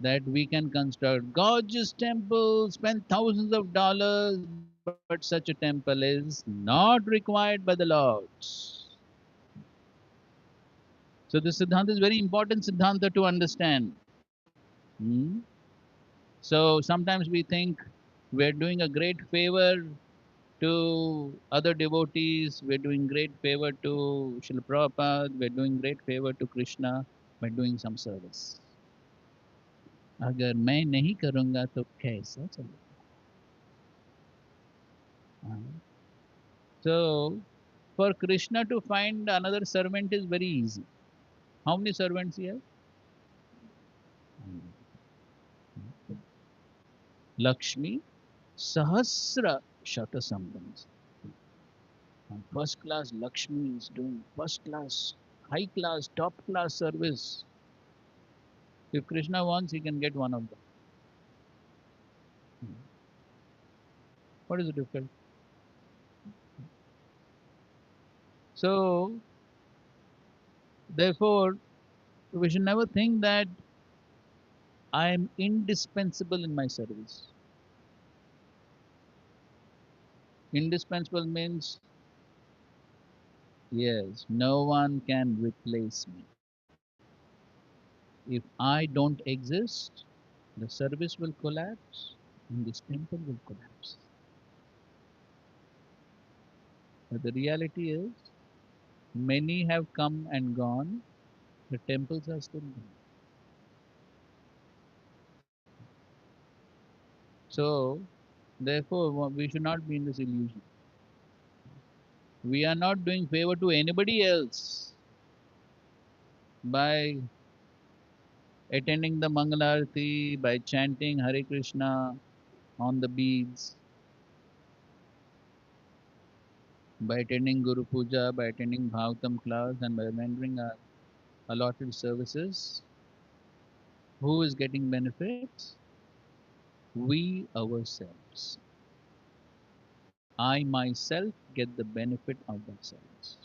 that we can construct gorgeous temples, spend thousands of dollars, but such a temple is not required by the lords. So this Siddhanta is very important Siddhanta to understand. Hmm? So sometimes we think we're doing a great favor to other devotees, we're doing great favor to Srila Prabhupada, we're doing great favor to Krishna by doing some service. अगर मैं नहीं करूँगा तो कैसा चलेगा? So for Krishna to find another servant is very easy. How many servants he has? Lakshmi Sahasra Shata Sambandhs. And first class Lakshmi is doing first class, high class, top class service. If Krishna wants, he can get one of them. What is the difference? So, therefore, we should never think that I am indispensable in my service. Indispensable means, yes, no one can replace me. If I don't exist, the service will collapse and this temple will collapse. But the reality is, many have come and gone, the temples are still there. So, therefore, we should not be in this illusion. We are not doing favor to anybody else by attending the Mangalarti, by chanting Hare Krishna on the beads, by attending Guru Puja, by attending Bhagavatam class, and by rendering our allotted services. Who is getting benefits? We ourselves. I myself get the benefit of that service.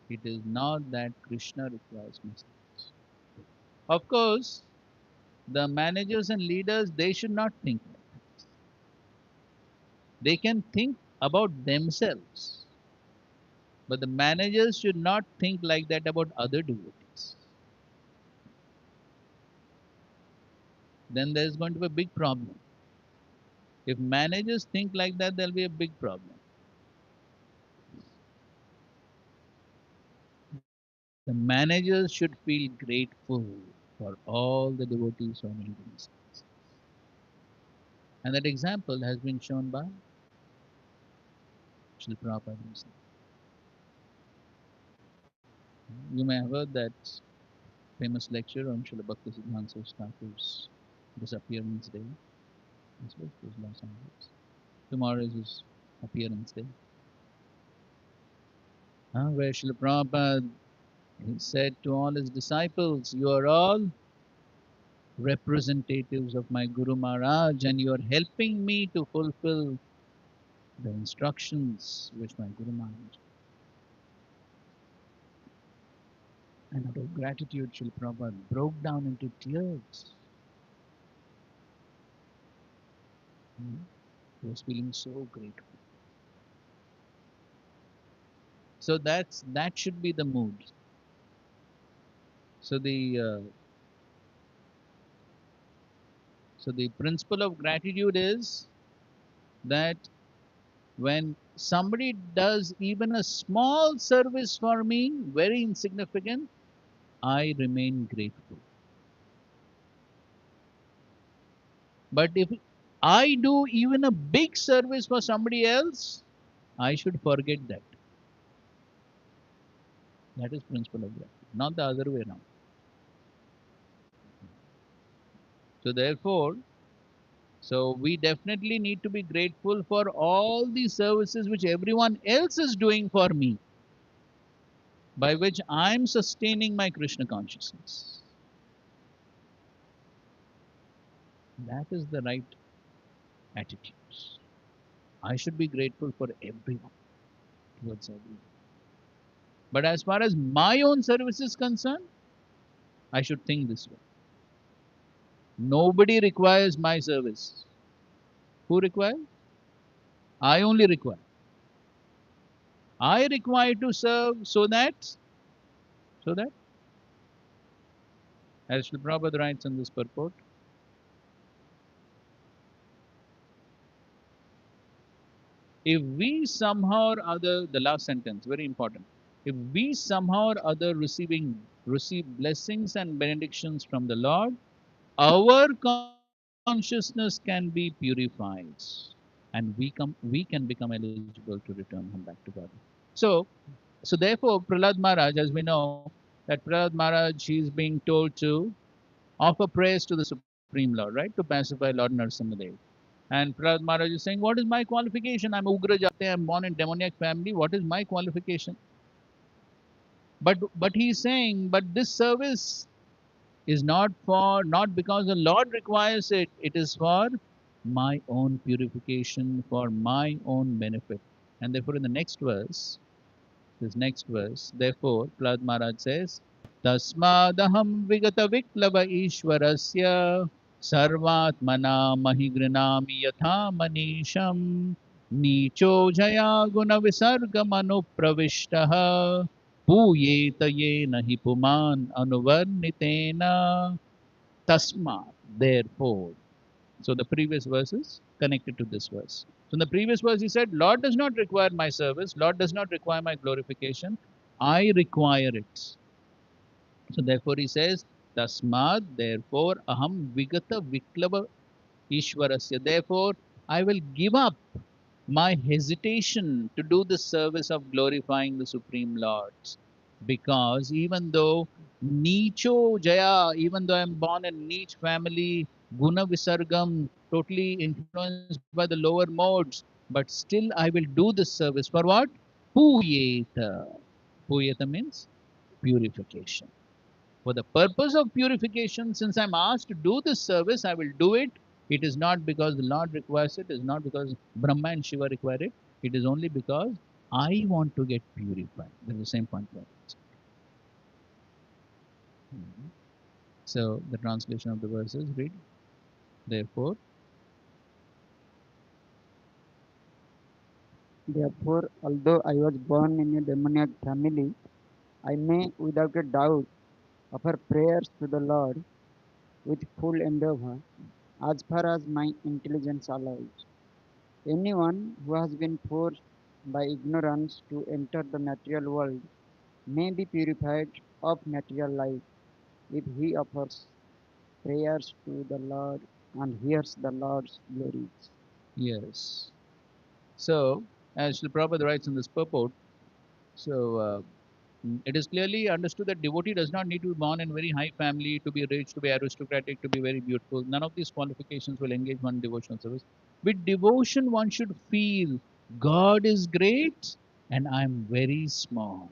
It is not that Krishna requires my service. Of course, the managers and leaders, they should not think like that. They can think about themselves, but the managers should not think like that about other devotees. Then there's going to be a big problem. If managers think like that, there'll be a big problem. The managers should feel grateful for all the devotees who are maintaining service. And that example has been shown by Srila Prabhupada himself. You may have heard that famous lecture on Srila Bhaktisiddhanta Thakur's disappearance day. I suppose it was Los Angeles. Tomorrow is his appearance day. Where Srila Prabhupada He said to all his disciples, you are all representatives of my Guru Maharaj and you are helping me to fulfill the instructions which my Guru Maharaj. And out of gratitude, Srila Prabhupada broke down into tears. He was feeling so grateful. So that should be the mood. So the principle of gratitude is that when somebody does even a small service for me, very insignificant, I remain grateful. But if I do even a big service for somebody else, I should forget that. That is principle of gratitude, not the other way around. So therefore, so we definitely need to be grateful for all the services which everyone else is doing for me, by which I'm sustaining my Krishna consciousness. That is the right attitudes. I should be grateful for everyone, towards everyone. But as far as my own service is concerned, I should think this way. Nobody requires my service. Who requires? I only require. I require to serve so that, as Srila Prabhupada writes in this purport, if we somehow or other, the last sentence, very important, if we somehow or other receive blessings and benedictions from the Lord, our consciousness can be purified and we can become eligible to return home back to God. So, so therefore, Prahlad Maharaj, as we know, that Prahlad Maharaj, he is being told to offer praise to the Supreme Lord, right, to pacify Lord Narasimhadev. And Prahlad Maharaj is saying, what is my qualification? I'm Ugra Jate, I'm born in demoniac family. What is my qualification? But he's saying, but this service is not because the Lord requires it. It is for my own purification, for my own benefit. And therefore, in the next verse, therefore, Prahlad Maharaj says, Tasmadaham vigata viklava ishwarasya sarvatmana mahigrinami yatha manisham nicho jaya guna visarga manu pravishtaha puyeta yena hi puman anuvarnitena tasma therefore. So the previous verse is connected to this verse. So in the previous verse he said, Lord does not require my service, Lord does not require my glorification, I require it. So therefore he says, Tasmad, therefore, aham vigata viklava ishwarasya. Therefore, I will give up my hesitation to do the service of glorifying the Supreme Lords. Because even though Nicho Jaya, even though I'm born in Neech family, Guna Visargam, totally influenced by the lower modes, but still I will do this service. For what? Puyeta. Puyeta means purification. For the purpose of purification, since I'm asked to do this service, I will do it. It is not because the Lord requires it, it is not because Brahma and Shiva require it, it is only because I want to get purified. That's the same point. So the translation of the verses read, therefore, Therefore, although I was born in a demoniac family, I may without a doubt offer prayers to the Lord with full endeavor as far as my intelligence allows. Anyone who has been forced by ignorance to enter the material world may be purified of material life if he offers prayers to the Lord and hears the Lord's glories. yes. So, as Srila Prabhupada writes in this purport, so it is clearly understood that devotee does not need to be born in very high family, to be rich, to be aristocratic, to be very beautiful. None of these qualifications will engage one in devotional service. With devotion, one should feel God is great and I'm very small.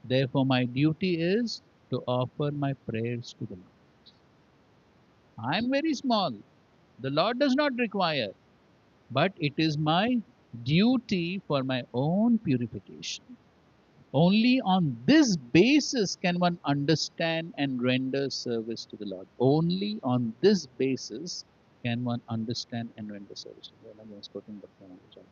Therefore, my duty is to offer my prayers to the Lord. I am very small. The Lord does not require, but it is my duty for my own purification. Only on this basis can one understand and render service to the Lord. Only on this basis can one understand and render service to the Lord. Again, quoting Bhakti Maharaj.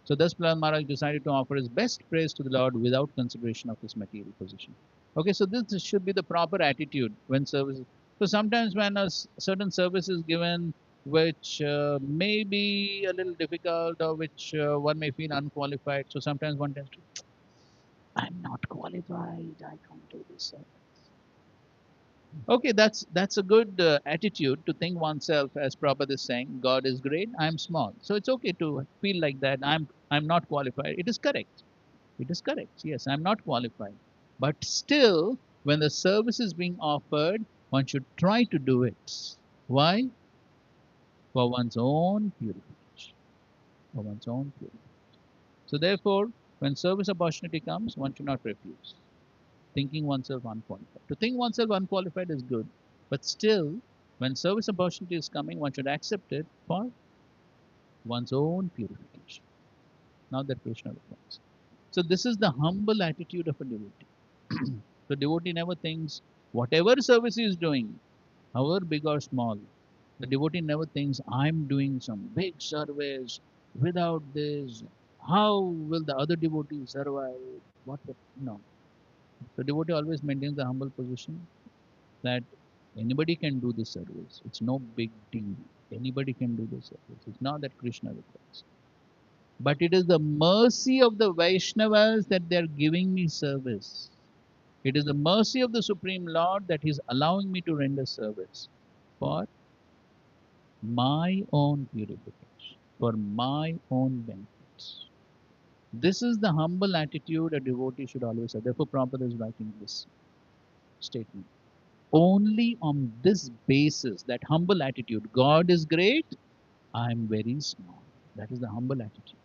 So thus Prahlad Maharaj decided to offer his best praise to the Lord without consideration of his material position. Okay, so this should be the proper attitude when service. So sometimes when a certain service is given, which may be a little difficult or which one may feel unqualified, so sometimes one tends to, I'm not qualified, I can't do this service. Okay, that's a good attitude to think oneself, as Prabhupada is saying. God is great, I'm small. So it's okay to feel like that. I'm not qualified. It is correct. It is correct. Yes, I'm not qualified. But still, when the service is being offered, one should try to do it. Why? For one's own purification. For one's own purification. So therefore, when service opportunity comes, one should not refuse, thinking oneself unqualified. To think oneself unqualified is good, but still, when service opportunity is coming, one should accept it for one's own purification, not that Krishna requires. So this is the humble attitude of a devotee. The devotee never thinks whatever service he is doing, however big or small, the devotee never thinks I'm doing some big service. Without this, how will the other devotees survive? What? No. The devotee always maintains the humble position that anybody can do this service. It's no big deal. Anybody can do this service. It's not that Krishna requires. But it is the mercy of the Vaishnavas that they are giving me service. It is the mercy of the Supreme Lord that He is allowing me to render service for my own purification, for my own benefits. This is the humble attitude a devotee should always have. Therefore, Prabhupada is writing this statement. Only on this basis, that humble attitude, God is great, I am very small. That is the humble attitude.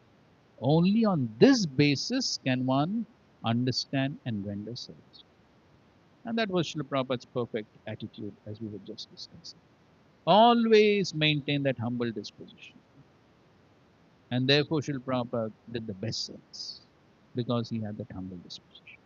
Only on this basis can one understand and render service. And that was Srila Prabhupada's perfect attitude, as we were just discussing. Always maintain that humble disposition. And therefore, Srila Prabhupada did the best service because he had that humble disposition.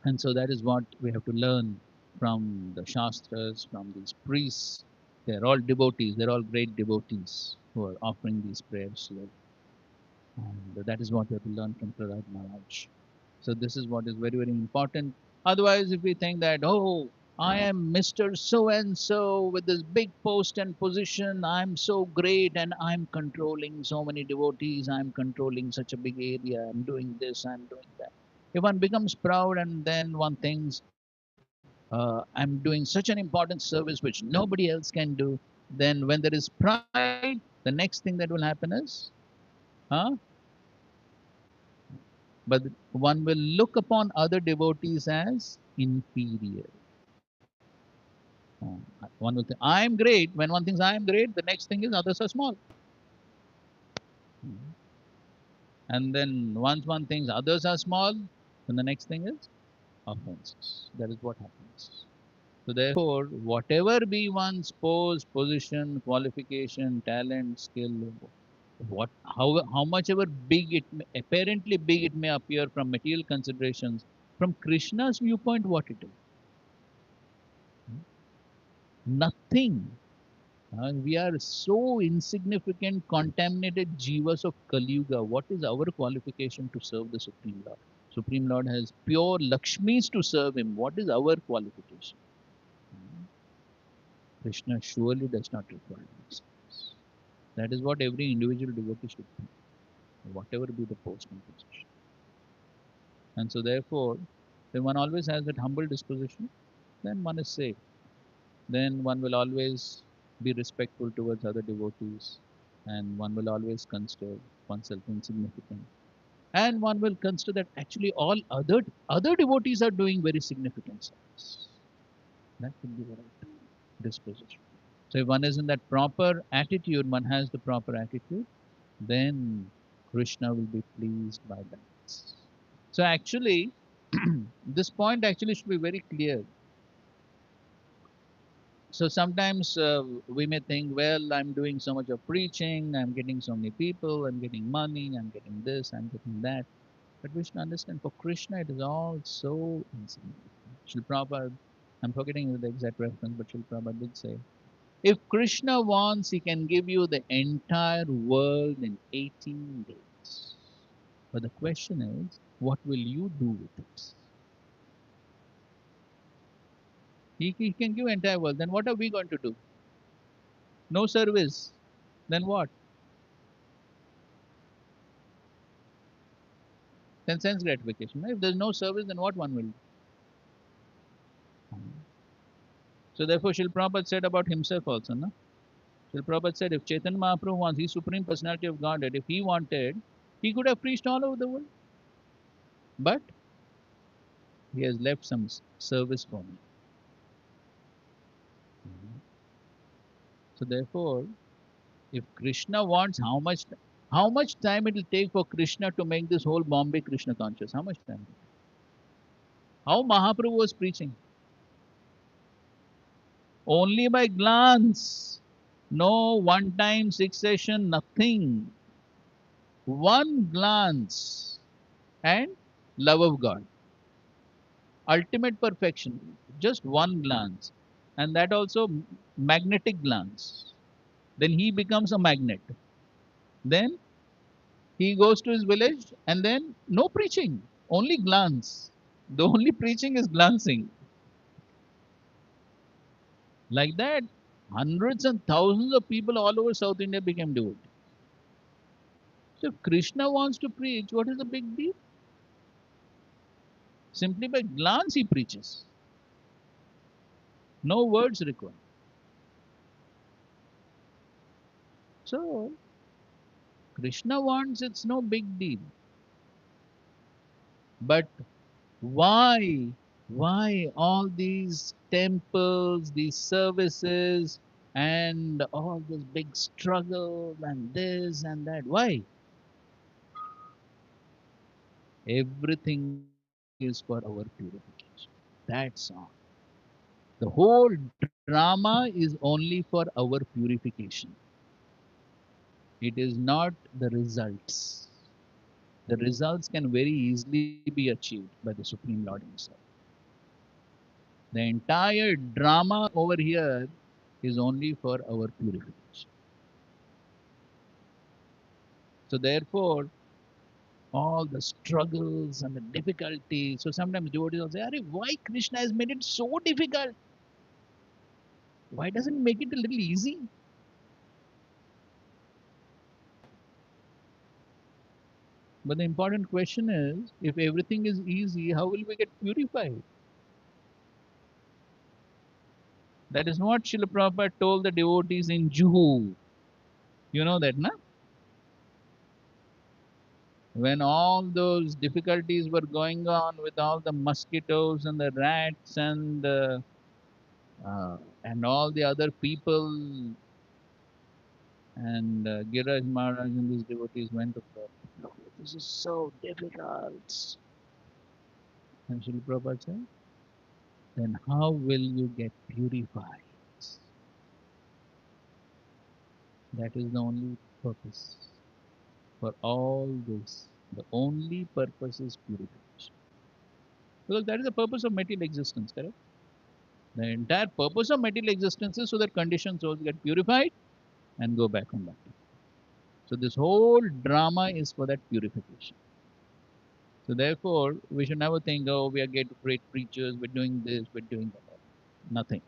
And so that is what we have to learn from the Shastras, from these priests. They're all devotees, they're all great devotees who are offering these prayers to them. And that is what we have to learn from Prahlad Maharaj. So this is what is very, very important. Otherwise, if we think that, oh, I am Mr. So and so with this big post and position, I'm so great and I'm controlling so many devotees, I'm controlling such a big area, I'm doing this, I'm doing that. If one becomes proud and then one thinks, I'm doing such an important service which nobody else can do, then when there is pride, the next thing that will happen is, huh? But one will look upon other devotees as inferior. One will think, I am great. When one thinks I am great, the next thing is others are small. And then once one thinks others are small, then the next thing is offenses. That is what happens. So therefore, whatever be one's pose, position, qualification, talent, skill, what how much ever big it may, apparently big it may appear from material considerations, from Krishna's viewpoint, what it is? Nothing. We are so insignificant, contaminated jivas of Kali Yuga. What is our qualification to serve the Supreme Lord? Supreme Lord has pure Lakshmis to serve him. What is our qualification? Krishna surely does not require this. That is what every individual devotee should think, whatever be the post and position. And so therefore, when one always has that humble disposition, then one is safe. Then one will always be respectful towards other devotees, and one will always consider oneself insignificant. And one will consider that actually all other devotees are doing very significant service. That should be the right disposition. So if one is in that proper attitude, one has the proper attitude, then Krishna will be pleased by that. So actually, this point actually should be very clear. So sometimes we may think, well, I'm doing so much of preaching, I'm getting so many people, I'm getting money, I'm getting this, I'm getting that. But we should understand for Krishna it is all so insignificant. Srila Prabhupada, I'm forgetting the exact reference, but Srila Prabhupada did say, if Krishna wants, he can give you the entire world in 18 days. But the question is, what will you do with it? He can give entire world. Then what are we going to do? No service. Then what? Then sense gratification. If there's no service, then what one will do? So therefore, Srila Prabhupada said about himself also, no? Srila Prabhupada said, if Chaitanya Mahaprabhu wants, he's Supreme Personality of Godhead, if he wanted, he could have preached all over the world. But he has left some service for me. So therefore, if Krishna wants, how much time it will take for Krishna to make this whole Bombay Krishna conscious? How much time? How Mahaprabhu was preaching? Only by glance. No one time succession, nothing. One glance and love of God. Ultimate perfection. Just one glance. And that also magnetic glance. Then he becomes a magnet. Then he goes to his village and then no preaching, only glance. The only preaching is glancing. Like that, hundreds and thousands of people all over South India became devotees. So if Krishna wants to preach, what is the big deal? Simply by glance he preaches. No words required. So Krishna wants, it's no big deal. But why? Why all these temples, these services, and all this big struggle and this and that? Why? Everything is for our purification. That's all. The whole drama is only for our purification. It is not the results. The results can very easily be achieved by the Supreme Lord Himself. The entire drama over here is only for our purification. So, therefore, all the struggles and the difficulties. So, sometimes devotees will say, Arey, why Krishna has made it so difficult? Why doesn't he make it a little easy? But the important question is, if everything is easy, how will we get purified? That is what Srila Prabhupada told the devotees in Juhu. You know that, na? When all those difficulties were going on with all the mosquitoes and the rats and all the other people, and Giraj Maharaj and these devotees went to Prabhupada. "Lord, this is so difficult." And Srila Prabhupada said, then how will you get purified? That is the only purpose for all this. The only purpose is purification. Because that is the purpose of material existence, correct? The entire purpose of material existence is so that conditioned souls get purified and go back on that. So this whole drama is for that purification. So therefore, we should never think, oh, we are great preachers, we're doing this, we're doing that. Nothing.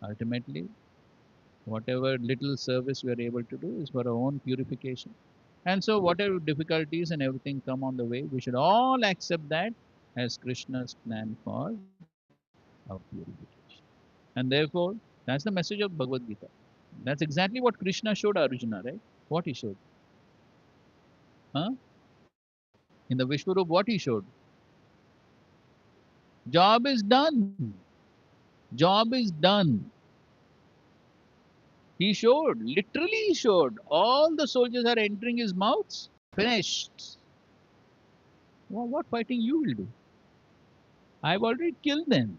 Ultimately, whatever little service we are able to do is for our own purification. And so whatever difficulties and everything come on the way, we should all accept that as Krishna's plan for our purification. And therefore, that's the message of Bhagavad Gita. That's exactly what Krishna showed Arjuna, right? What he showed. Huh? In the Vishwarup, what he showed. Job is done. Job is done. He showed, literally he showed. All the soldiers are entering his mouths. Finished. What fighting you will do? I've already killed them.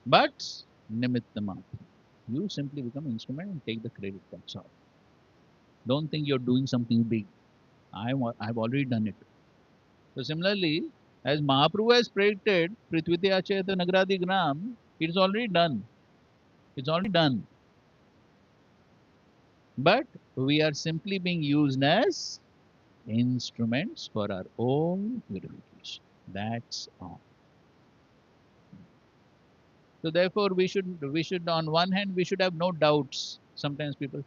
But nimitta matra. You simply become instrument and take the credit. That's all. Don't think you're doing something big. I've already done it. So similarly, as Mahaprabhu has predicted, Prithviti Achayata Nagradi Gram, it's already done. It's already done. But we are simply being used as instruments for our own purification. That's all. So therefore, we should on one hand we should have no doubts. Sometimes people,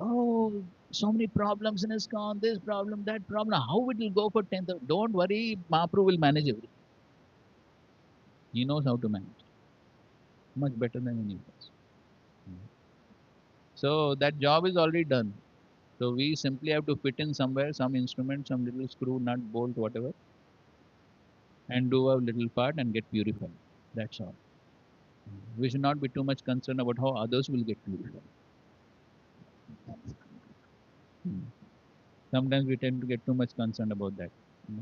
oh, so many problems in ISKCON, this problem, that problem. How it will go for 10th? Don't worry, Mahaprabhu will manage everything. He knows how to manage much better than any of us. So that job is already done. So we simply have to fit in somewhere, some instrument, some little screw, nut, bolt, whatever, and do our little part and get purified. That's all. We should not be too much concerned about how others will get purified. Hmm. Sometimes we tend to get too much concerned about that. Hmm.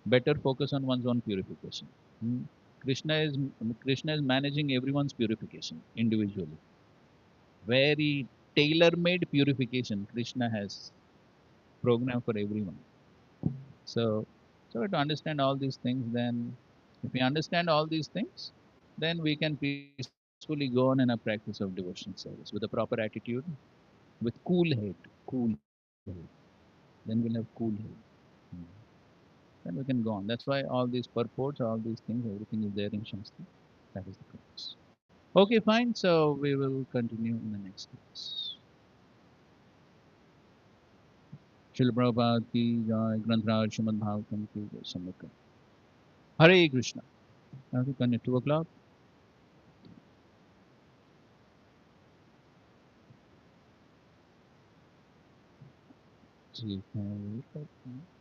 Better focus on one's own purification. Hmm. Krishna is Krishna is managing everyone's purification individually. Very tailor-made purification Krishna has programmed for everyone. So, so to understand all these things, then if we understand all these things, then we can peacefully go on in a practice of devotional service with a proper attitude, with cool head, cool head. Then we'll have cool head. Hmm. Then we can go on. That's why all these purports, all these things, everything is there in Shastra. That is the purpose. Okay, fine. So we will continue in the next class. Srila Prabhupada ki jai, Granth Srimad Bhagavatam ki jai, Samvika. Hare Krishna. I have to connect 2 o'clock. ठीक है